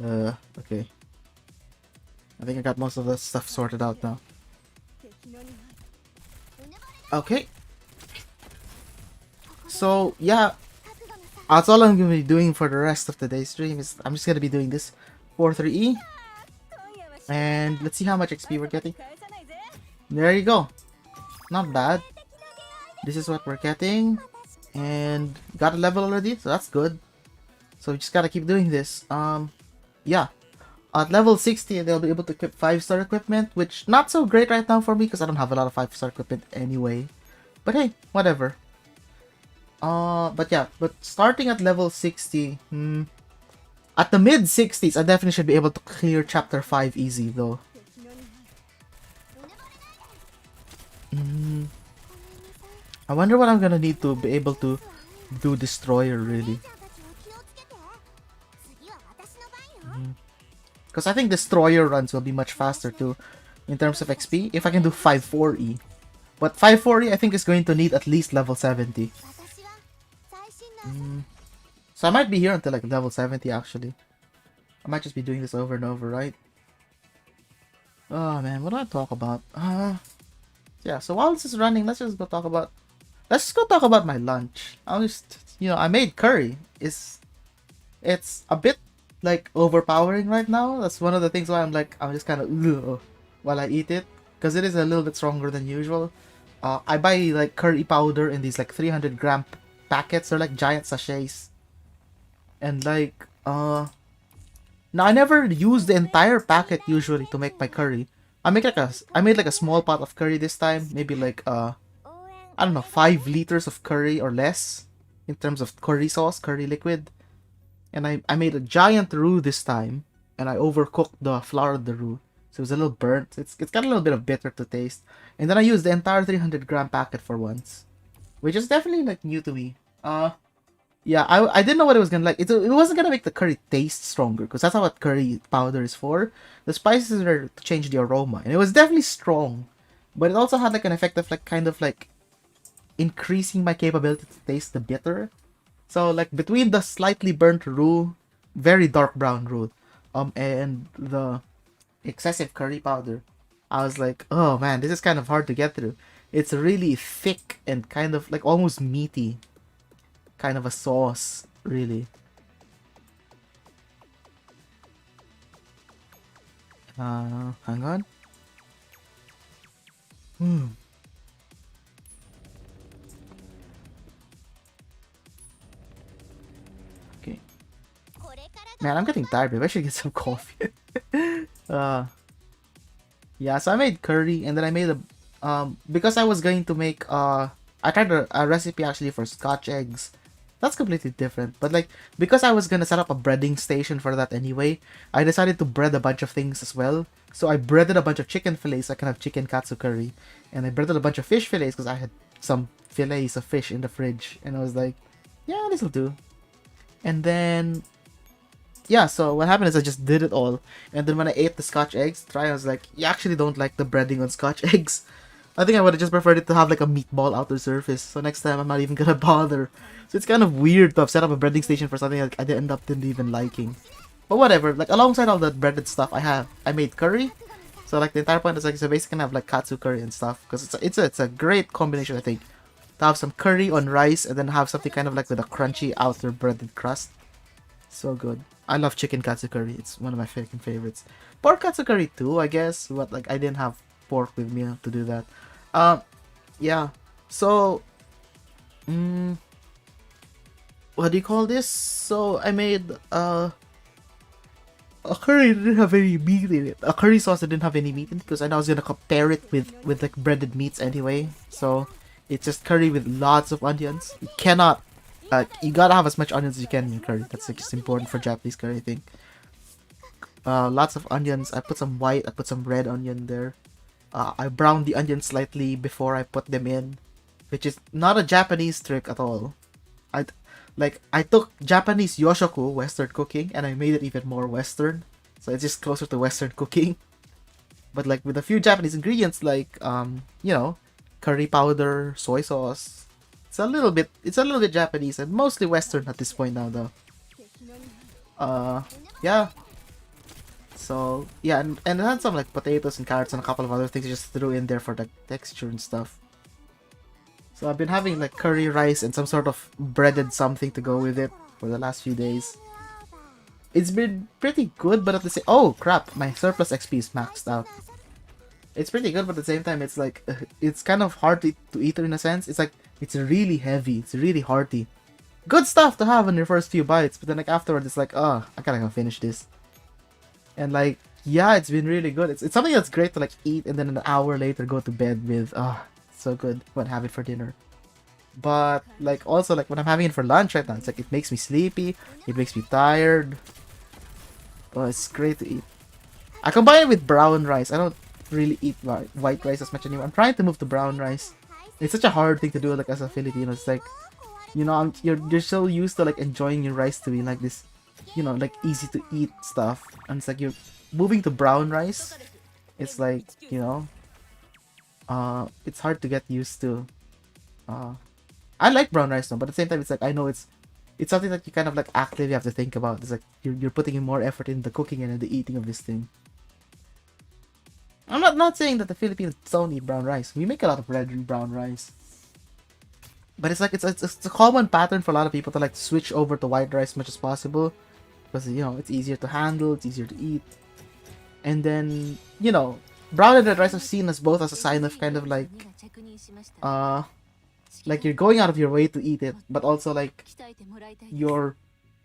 Okay. I think I got most of the stuff sorted out now. 敵の匂い Okay. So, yeah. That's all I'm gonna be doing for the rest of today's stream. Is I'm just gonna be doing this 4-3E. 今夜はし And let's see how much XP we're getting. 返さないぜ There you go. Not bad. This is what we're getting. And got a level already, so that's good. So we just gotta keep doing this. Yeah. At level 60, they'll be able to equip 5-star equipment, which not so great right now for me because I don't have a lot of 5-star equipment anyway. But hey, whatever. But yeah, but starting at level 60, at the mid 60s, I definitely should be able to clear chapter 5 easy though. 敵の匂い I wonder what I'm gonna need to be able to do Destroyer really. ちゃんたちは気をつけて次は私の番よ Because I think Destroyer runs will be much faster too, in terms of XP, if I can do 5-4E. But 5-4E I think is going to need at least level 70. 私は最新の So I might be here until like level 70 actually. I might just be doing this over and over, right? Oh man, what do I talk about? Yeah, so while this is running, let's just go talk about my lunch. I'll just, I made curry. It's a bit like overpowering right now. That's one of the things why I'm just kind of while I eat it, because it is a little bit stronger than usual. I buy like curry powder in these like 300-gram packets. They're like giant sachets, and like now I never use the entire packet usually to make my curry. I made like a small pot of curry this time, maybe like I don't know, 5 liters of curry or less in terms of curry sauce, curry liquid. And I made a giant roux this time, and I overcooked the flour of the roux, so it was a little burnt. It's got a little bit of bitter to taste. And then I used the entire 300-gram packet for once, which is definitely like new to me. Yeah, I didn't know what it was gonna like. It wasn't gonna make the curry taste stronger, because that's not what curry powder is for. The spices are to change the aroma, and it was definitely strong, but it also had like an effect of like kind of like increasing my capability to taste the bitter. So like between the slightly burnt roux, very dark brown roux, and the excessive curry powder, I was like, oh man, this is kind of hard to get through. It's really thick and kind of like almost meaty, kind of a sauce, really. Hang on. Okay. これから Man, I'm getting tired. Maybe I should get some coffee. Yeah, so I made curry, and then I made because I was going to make I tried a recipe actually for Scotch eggs. That's completely different, but like because I was gonna set up a breading station for that anyway, I decided to bread a bunch of things as well. So I breaded a bunch of chicken fillets so I can have chicken katsu curry, and I breaded a bunch of fish fillets because I had some fillets of fish in the fridge, and I was like, yeah, this'll do. And then yeah, so what happened is I just did it all, and then when I ate the Scotch eggs, I was like, you actually don't like the breading on Scotch eggs. I think I would have just preferred it to have like a meatball outer surface, so next time I'm not even gonna bother. So it's kind of weird to have set up a breading station for something like I didn't even liking. But whatever, like alongside all that breaded stuff I made curry. So like the entire point is like, so basically gonna have like katsu curry and stuff, because it's a great combination, I think, to have some curry on rice and then have something kind of like with a crunchy outer breaded crust. So good. I love chicken katsu curry. It's one of my freaking favorites. Pork katsu curry too, I guess. But like I didn't have pork with me to do that. Yeah. So, what do you call this? So I made a curry that didn't have any meat in it. A curry sauce that didn't have any meat in it, because I know I was gonna compare it with like breaded meats anyway. So it's just curry with lots of onions. You cannot. You gotta have as much onions as you can in your curry. That's like just important for Japanese curry, I think. Lots of onions. I put some white. I put some red onion there. I browned the onions slightly before I put them in, which is not a Japanese trick at all. I took Japanese yoshoku, Western cooking, and I made it even more Western. So it's just closer to Western cooking, but like with a few Japanese ingredients like curry powder, soy sauce. It's a little bit Japanese and mostly Western at this point now though. Yeah. So yeah, and I had some like potatoes and carrots and a couple of other things I just threw in there for the texture and stuff. So I've been having like curry rice and some sort of breaded something to go with it for the last few days. It's been pretty good, but at the same oh crap, my surplus XP is maxed out. It's pretty good, but at the same time, it's like it's kind of hard to eat in a sense. It's like it's really heavy, it's really hearty. Good stuff to have in your first few bites, but then like afterwards, it's like oh, I gotta go finish this. And like yeah, it's been really good. It's something that's great to like eat and then an hour later go to bed with. Ah, so good when I have it for dinner. But like also like when I'm having it for lunch right now, it's like it makes me sleepy, it makes me tired. Oh, it's great to eat. I combine it with brown rice. I don't really eat white rice as much anymore. I'm trying to move to brown rice. It's such a hard thing to do like as a Filipino. It's like, you know, you're so used to like enjoying your rice to be like this, you know, like easy to eat stuff, and it's like you're moving to brown rice. It's like, you know, it's hard to get used to. I like brown rice though, but at the same time, it's like I know it's something that you kind of like actively have to think about. It's like you're putting in more effort in the cooking and in the eating of this thing. I'm not saying that the Philippines don't eat brown rice. We make a lot of red and brown rice. But it's like it's a common pattern for a lot of people to like switch over to white rice as much as possible. Because you know, it's easier to handle, it's easier to eat. And then, you know, brown and red rice are seen as both as a sign of kind of like you're going out of your way to eat it, but also like you're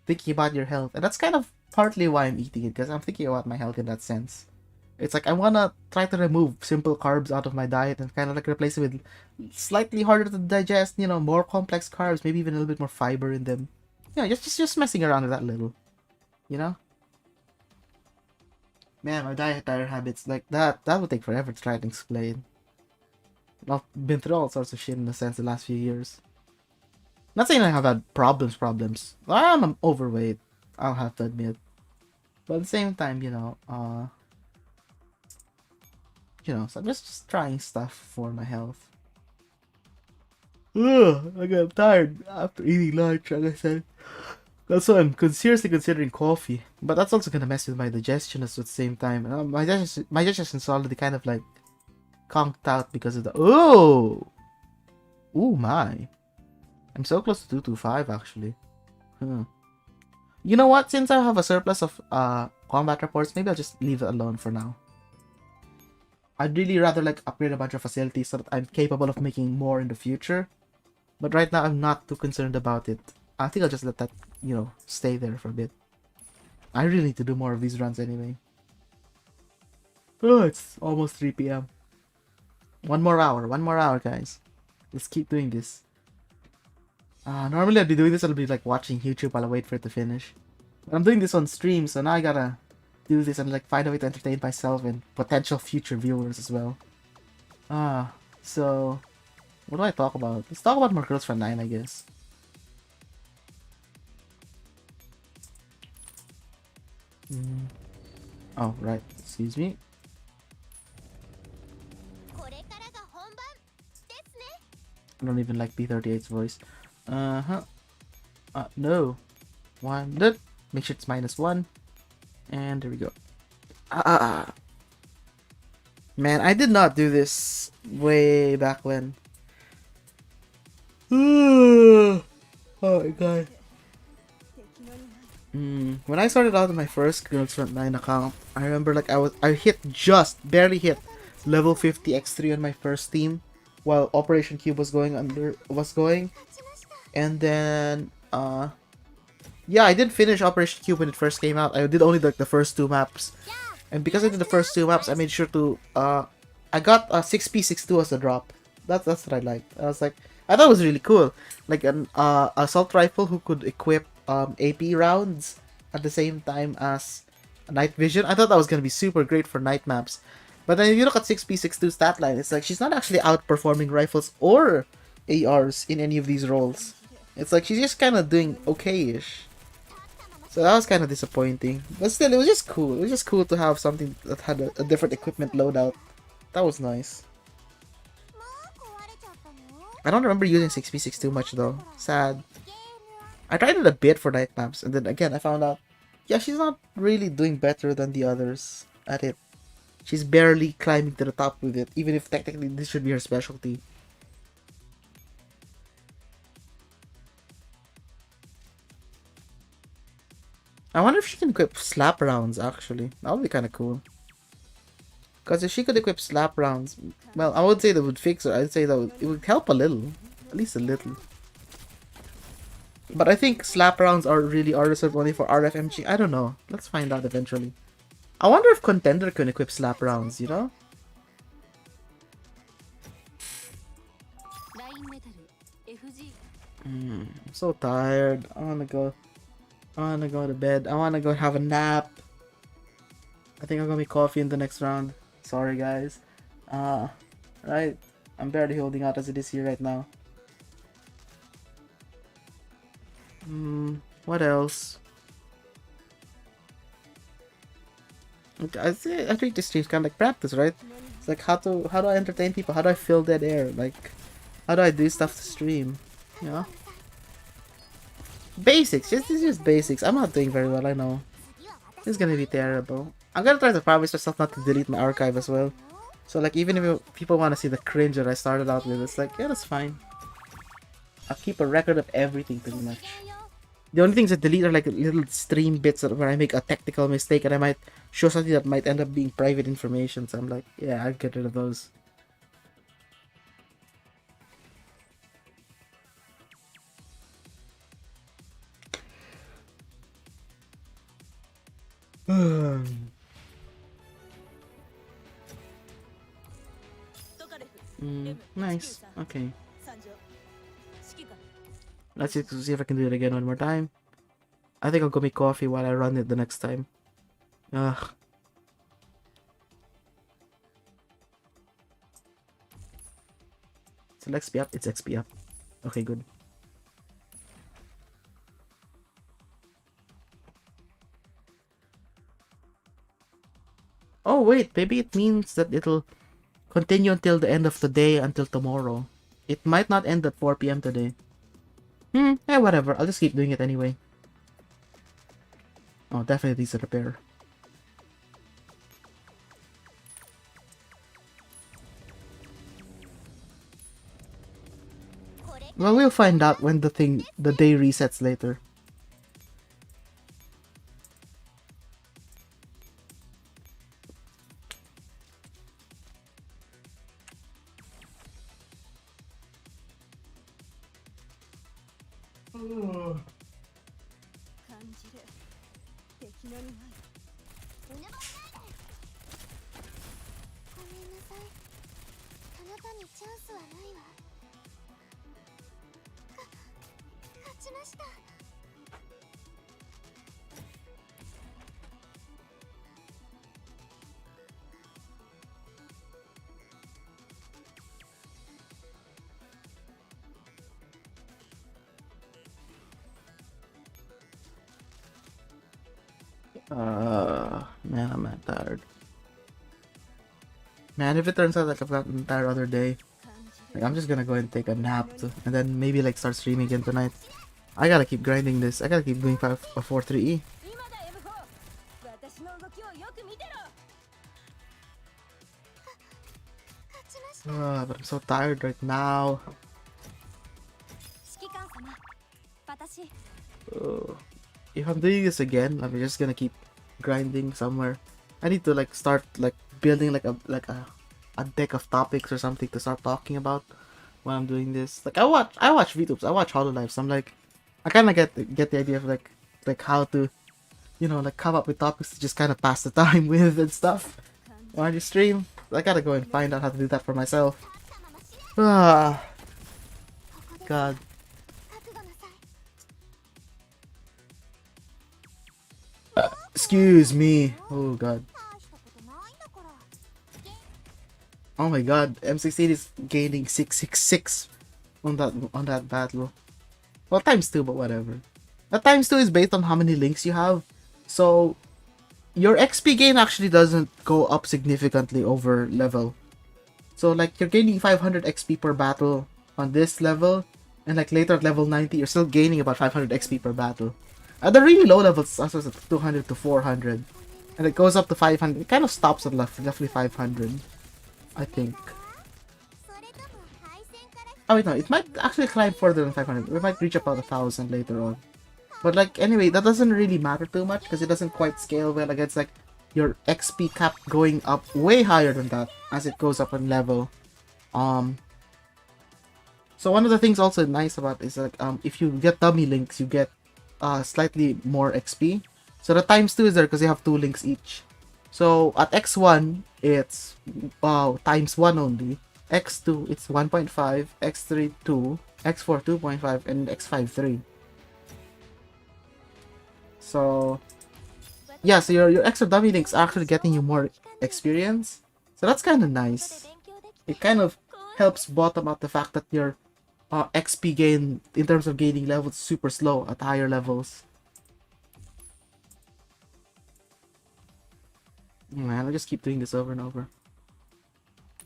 thinking about your health. And that's kind of partly why I'm eating it, because I'm thinking about my health in that sense. It's like I want to try to remove simple carbs out of my diet and kind of like replace it with slightly harder to digest, you know, more complex carbs, maybe even a little bit more fiber in them. Yeah, just messing around with that little, you know? Man, my dietary habits, like that would take forever to try and explain. I've been through all sorts of shit in a sense the last few years. Not saying I have had problems. I'm overweight, I'll have to admit. But at the same time, you know, so I'm just trying stuff for my health. Ugh, I got tired after eating lunch, like I said. That's why I'm seriously considering coffee. But that's also gonna mess with my digestion at the same time. My digestion's already kind of like conked out because of the oh my. I'm so close to 225 actually. You know what? Since I have a surplus of combat reports, maybe I'll just leave it alone for now. I'd really rather like upgrade a bunch of facilities so that I'm capable of making more in the future. But right now I'm not too concerned about it. I think I'll just let that, you know, stay there for a bit. I really need to do more of these runs anyway. Oh, it's almost 3 p.m. One more hour, guys. Let's keep doing this. Normally I'd be doing this, I'll be like watching YouTube while I wait for it to finish. But I'm doing this on stream, so now I gotta do this and like find a way to entertain myself and potential future viewers as well. So what do I talk about? Let's talk about more Girls Frontline, I guess. Oh, right. Excuse me. I don't even like B38's voice. No. 1. Make sure it's -1. And there we go. Man, I did not do this way back when. Oh my god. When I started out in my first Girls Frontline account, I remember like I barely hit level 50 X3 on my first team while Operation Cube was going. And then yeah, I did finish Operation Cube when it first came out. I did only like the first 2 maps. And because I did the first 2 maps, I made sure to I got a 6P62 as a drop. That's what I liked. I thought it was really cool. Like an assault rifle who could equip AP rounds at the same time as night vision. I thought that was gonna be super great for night maps. But then if you look at 6P62 stat line, it's like she's not actually outperforming rifles or ARs in any of these roles. It's like she's just kind of doing okay-ish. So that was kind of disappointing. But still, it was just cool. It was just cool to have something that had a different equipment loadout. That was nice. I don't remember using 6P62 much though. Sad. I tried it a bit for night maps, and then again I found out Yeah, she's not really doing better than the others at it. She's barely climbing to the top with it, even if technically this should be her specialty. I wonder if she can equip slap rounds, actually. That would be kind of cool. Because if she could equip slap rounds, well, I would say that would fix her. I'd say that it would help a little. At least a little. But I think slap rounds are reserved only for RFMG. I don't know. Let's find out eventually. I wonder if Contender can equip slap rounds, you know? I'm so tired. I wanna go to bed. I wanna go have a nap. I think I'm gonna make coffee in the next round. Sorry guys. Right. I'm barely holding out as it is here right now. What else? I think this stream's kind of like practice, right? It's like how do I entertain people? How do I fill dead air? Like, how do I do stuff to stream? You know? Basics. This is just basics. I'm not doing very well, I know. This is gonna be terrible. I'm gonna try to promise myself not to delete my archive as well. So like, even if people want to see the cringe that I started out with, it's like, yeah, that's fine. I'll keep a record of everything pretty much. The only things I delete are like little stream bits where I make a technical mistake and I might show something that might end up being private information. So I'm like, yeah, I'll get rid of those. Nice. Okay. Let's see if I can do it again one more time. I think I'll go make coffee while I run it the next time. Ugh. Is it XP up? It's XP up. Okay, good. Oh wait, maybe it means that it'll continue until the end of the day, until tomorrow. It might not end at 4 PM today. Yeah, whatever. I'll just keep doing it anyway. Oh, definitely needs a repair. Well, we'll find out when the day resets later. Man, I'm not tired. Man, if it turns out like I've got an entire other day, like I'm just gonna go and take a nap and then maybe like start streaming again tonight. I gotta keep grinding this. I gotta keep doing a 4-3E. But I'm so tired right now. If I'm doing this again, I'm just gonna keep grinding somewhere. I need to like start like building like a deck of topics or something to start talking about when I'm doing this. Like I watch VTubes, I watch HoloLives. I'm like, I kind of get the idea of like how to, you know, like come up with topics to just kind of pass the time with and stuff. When I just stream, I gotta go and find out how to do that for myself. Ah, God. Excuse me. Oh God. Oh my God. M16 is gaining 666 on that battle. Well, times 2, but whatever. That times 2 is based on how many links you have. So your XP gain actually doesn't go up significantly over level. So like you're gaining 500 XP per battle on this level, and like later at level 90 you're still gaining about 500 XP per battle. At the really low levels, I was at 200 to 400. And it goes up to 500. It kind of stops at roughly 500. I think. Oh wait, no. It might actually climb further than 500. We might reach about 1,000 later on. But like, anyway, that doesn't really matter too much because it doesn't quite scale well against like your XP cap going up way higher than that as it goes up in level. So one of the things also nice about is like if you get dummy links, you get slightly more XP. So the times 2 is there because you have 2 links each. So at X1 it's times 1 only. X2 it's 1.5, X3 2, X4 2.5, and X5 3. So yeah, so your extra dummy links are actually getting you more experience. So that's kind of nice. It kind of helps bottom out the fact that your XP gain in terms of gaining levels is super slow at higher levels. Man, I'll just keep doing this over and over.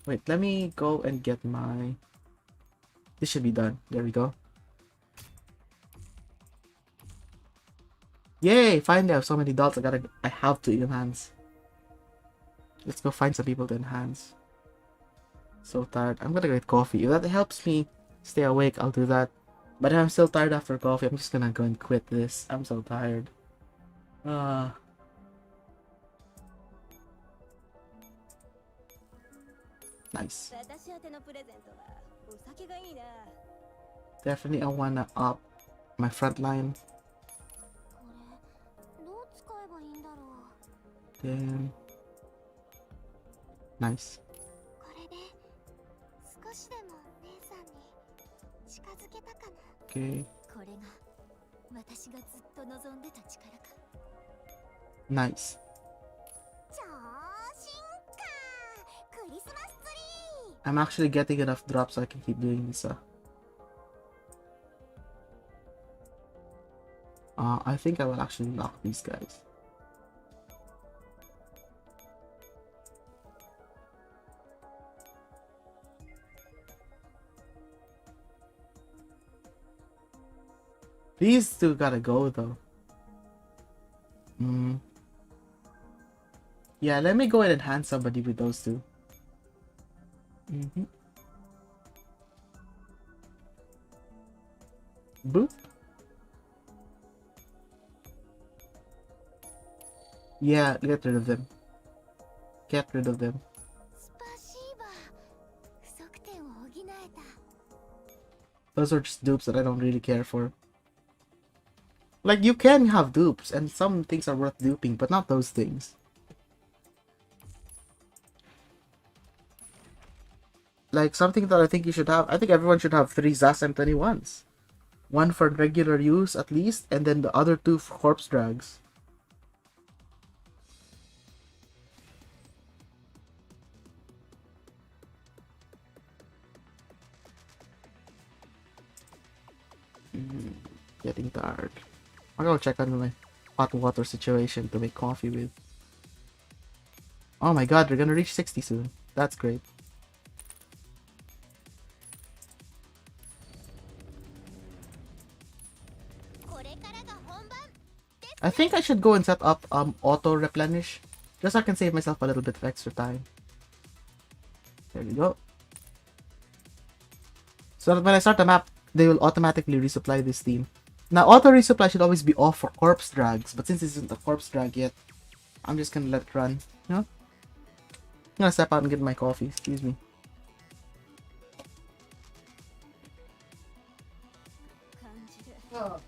Wait, let me go and get my... This should be done. There we go. Yay! Finally, I have so many dots. I have to enhance. Let's go find some people to enhance. So tired. I'm gonna get coffee. If that helps me stay awake, I'll do that. But if I'm still tired after coffee, I'm just gonna go and quit this. I'm so tired. Nice. Definitely I wanna up my frontline. Then nice. Okay. Nice. I'm actually getting enough drops so I can keep doing this. I think I will actually lock these guys. These two gotta go though. Yeah, let me go ahead and hand somebody with those two. Boop. Yeah, get rid of them. Get rid of them. Those are just dupes that I don't really care for. Like, you can have dupes, and some things are worth duping, but not those things. Like, something that I think you should have, I think everyone should have 3 ZAS M21s. One for regular use, at least, and then the other 2 for corpse drags. Getting tired. I'll go check on my hot water situation to make coffee with. Oh my god, we're gonna reach 60 soon. That's great. I think I should go and set up auto replenish, just so I can save myself a little bit of extra time. There we go. So that when I start the map, they will automatically resupply this team. Now, auto resupply should always be off for corpse drags, but since this isn't a corpse drag yet, I'm just gonna let it run. You know? I'm gonna step out and get my coffee. Excuse me. Oh.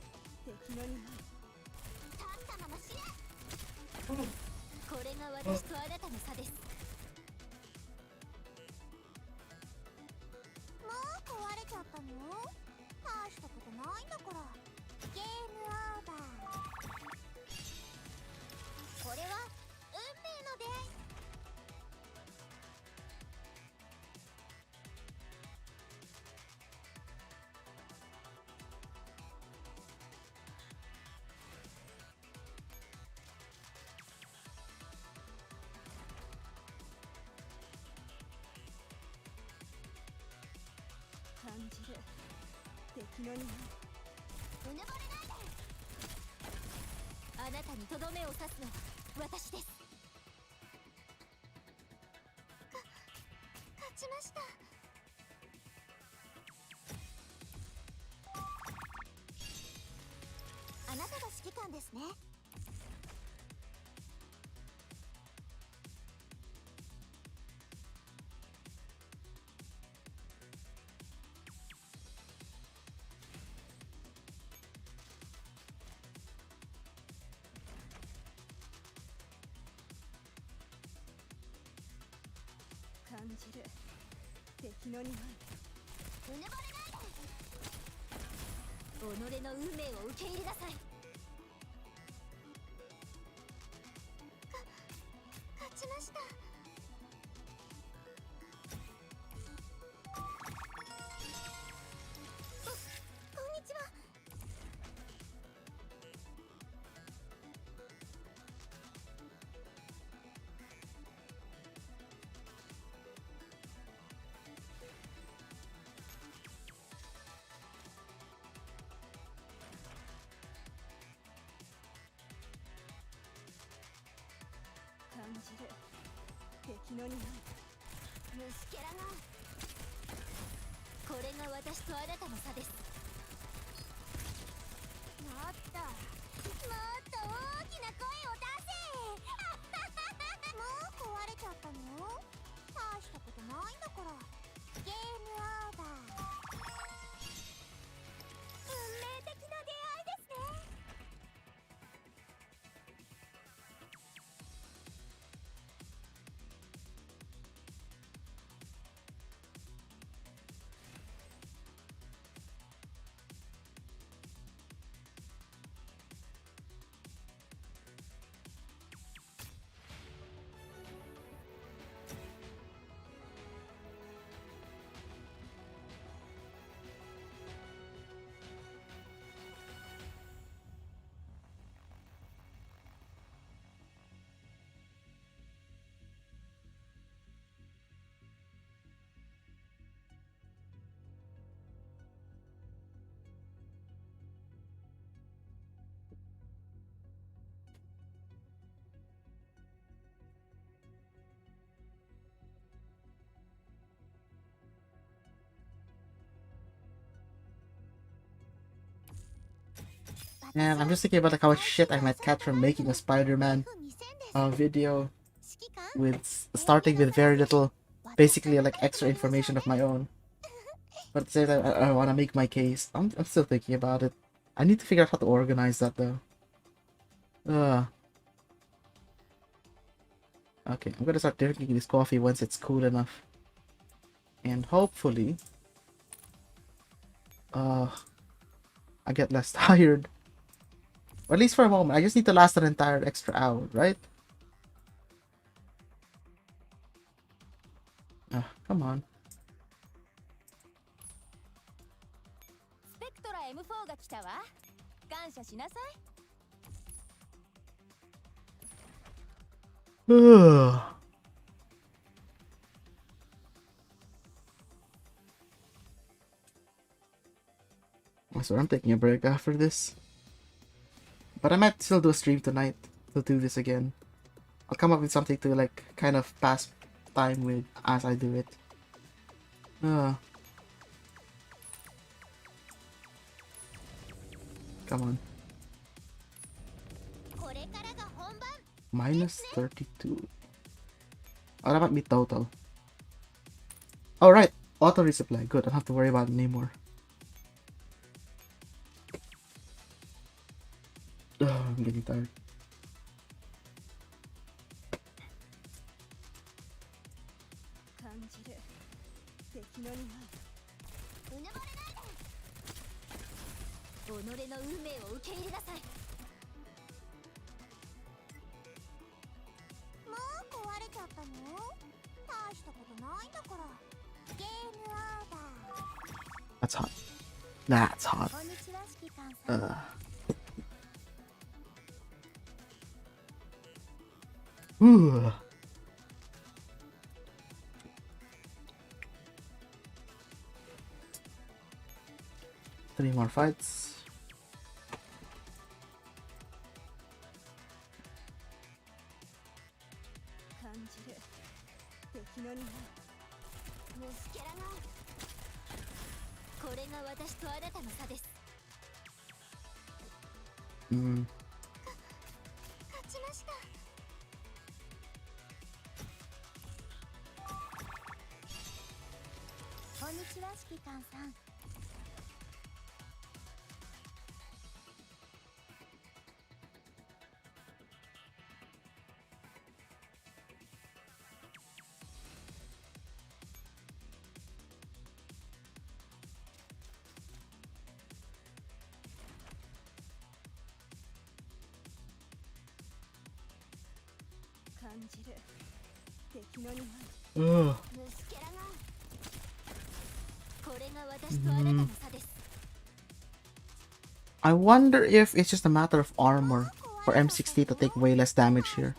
敵の匂い。うぬぼれないで。あなたにとどめを刺すのは私です。勝ちました。あなたが指揮官ですね。感じる敵の匂い。うぬぼれないで。己の運命を受け入れなさい。勝ちました。こんにちは。感じる敵の匂い。虫けらが。これが私とあなたの差です。もっと大きな声を出せ。もう壊れちゃったの？大したことないんだから。ゲームオーバー。運命的な出会いですね。And I'm just thinking about like how much shit I might catch from making a Spider-Man video with starting with very little, basically like extra information of my own. But at the same time, I want to make my case. I'm still thinking about it. I need to figure out how to organize that though. Okay, I'm gonna start drinking this coffee once it's cool enough. And hopefully, I get less tired. Or at least for a moment. I just need to last an entire extra hour, right? Come on. スペクトラ M4 が来たわ。感謝しなさい。So I'm taking a break after this. But I might still do a stream tonight to do this again. I'll come up with something to like kind of pass time with as I do it. Come on. Minus 32. Oh, that might be total. Alright, auto resupply. Good, I don't have to worry about it anymore. I'm getting tired. That's hot. That's hot. Ooh. Three more fights. じる敵の匂い虫けらがこれが私とあなたの差です。 Mm. 勝ちました。こんにちは指揮官さん。感じる敵の匂い Ugh. 虫けらがこれが私とあなたの差です。 I wonder if it's just a matter of armor for M60 to take way less damage here.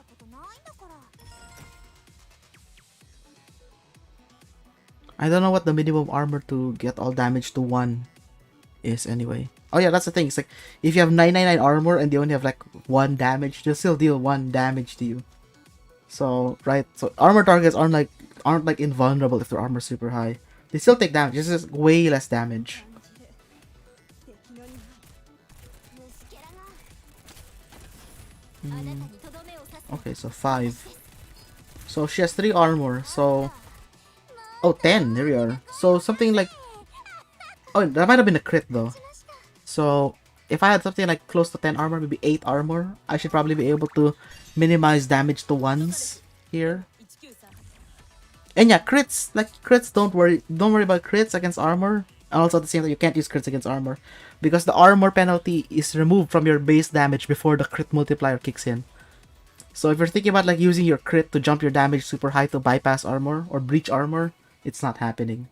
I don't know what the minimum armor to get all damage to 1 is anyway. Oh yeah, that's the thing. It's like, if you have 999 armor and they only have like 1 damage, they'll still deal 1 damage to you. So, right, so armor targets aren't like invulnerable if their armor's super high. They still take damage, it's just way less damage. 感じる敵の匂い虫けらが Hmm. あなたにとどめを刺す。 Okay, so 5. So she has 3 armor, so... Oh, 10, there we are. So something like... Oh, that might have been a crit though. So, if I had something like close to 10 armor, maybe 8 armor, I should probably be able to minimize damage to 1s here. And yeah, crits, don't worry about crits against armor. And also at the same time, you can't use crits against armor, because the armor penalty is removed from your base damage before the crit multiplier kicks in. So if you're thinking about like using your crit to jump your damage super high to bypass armor or breach armor, it's not happening.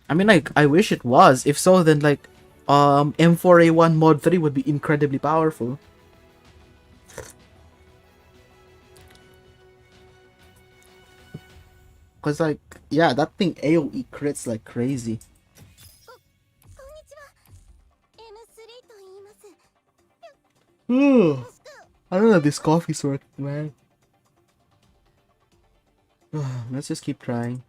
I mean, like, I wish it was. If so, then like M4A1 mod 3 would be incredibly powerful. Cause like, yeah, that thing AoE crits like crazy. こんにちは。 M3 と言います。 I don't know if this coffee's working, man. Let's just keep trying.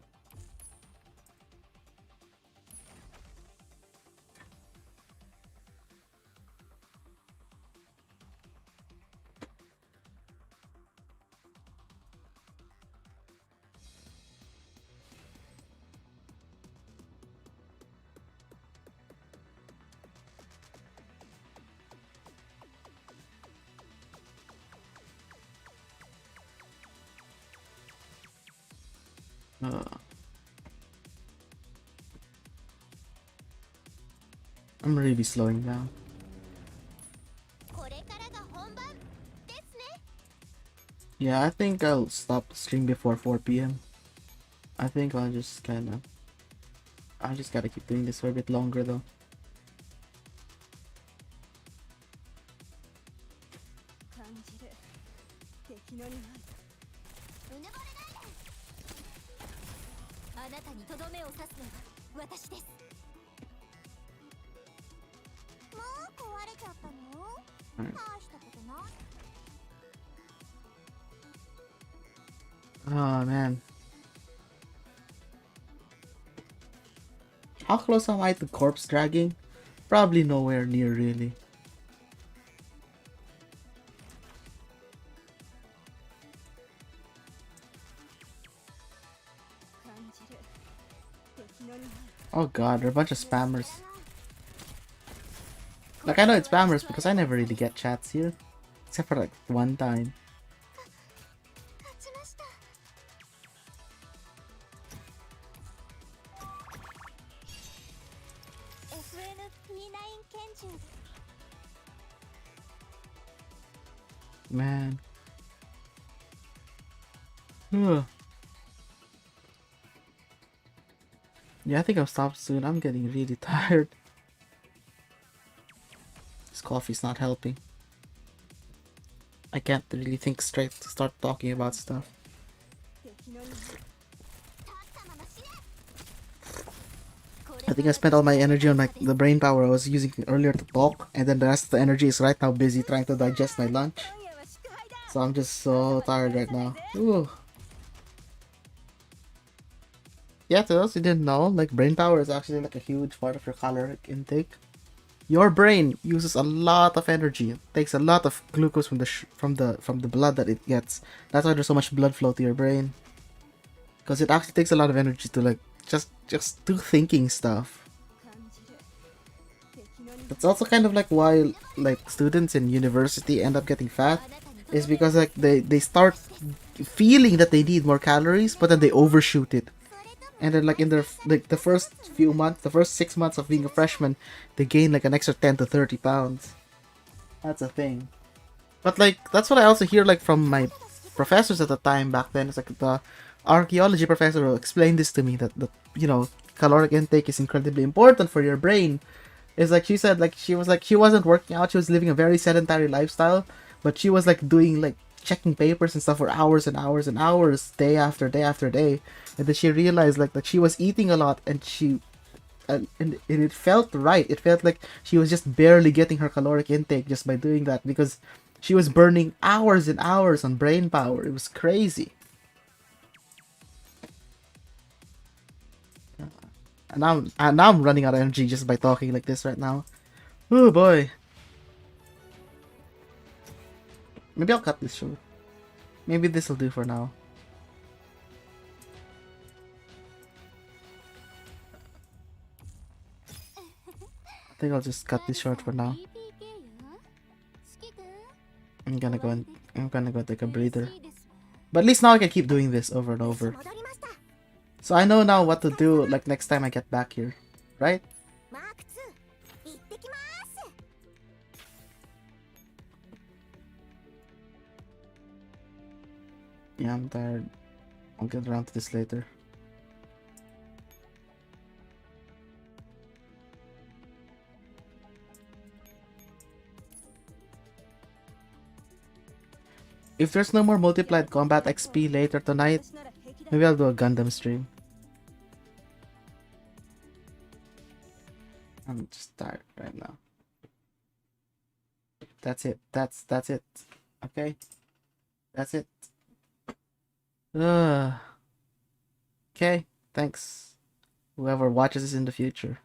I'm really slowing down. これからが本番ですね。 Yeah, I think I'll stop the stream before 4 p.m. I think I just gotta keep doing this for a bit longer though. 感じる敵の匂いうぬぼれないで。あなたにとどめを刺すのは私です。もう壊れちゃったの？ Alright. 大したことない。 Oh man. How close am I to corpse dragging? Probably nowhere near, really. Oh god, they're a bunch of spammers. Like, I know it's spammers because I never really get chats here. Except for like one time. 勝ちました。 FN-P9 拳銃。 Man. Ugh. Yeah, I think I'll stop soon. I'm getting really tired. This coffee's not helping. I can't really think straight to start talking about stuff. 立ったまま死ね。これ I think I spent all my energy on like the brain power I was using earlier to talk, and then the rest of the energy is right now busy trying to digest my lunch. 今夜は祝杯だ So I'm just so tired right now. Ooh. Yeah, to those who didn't know, like brain power is actually like a huge part of your caloric intake. Your brain uses a lot of energy. It takes a lot of glucose from the blood that it gets. That's why there's so much blood flow to your brain. Because it actually takes a lot of energy to like just do thinking stuff. 感じる敵の That's also kind of like why like students in university end up getting fat, is because like they start feeling that they need more calories, but then they overshoot it. And then like in their like the first few months, the first 6 months of being a freshman, they gain like an extra 10 to 30 pounds. That's a thing. But like that's what I also hear like from my professors at the time back then. It's like the archaeology professor will explain this to me that you know, caloric intake is incredibly important for your brain. It's like she said, like she wasn't working out, she was living a very sedentary lifestyle, but she was like doing like checking papers and stuff for hours and hours and hours, day after day after day. And then she realized like that she was eating a lot, and and it felt right. It felt like she was just barely getting her caloric intake just by doing that, because she was burning hours and hours on brain power. It was crazy. And now I'm running out of energy just by talking like this right now. Oh boy. Maybe I'll cut this short. Maybe this will do for now. I think I'll just cut this short for now. I'm gonna go take a breather. But at least now I can keep doing this over and over. So I know now what to do like next time I get back here, right? マーク2行ってきます Yeah, I'm tired. I'll get around to this later. If there's no more multiplied combat XP later tonight, 私なら平気だ maybe I'll do a Gundam stream. I'm just tired right now. That's it. That's it. Okay? That's it. Okay, thanks. Whoever watches this in the future.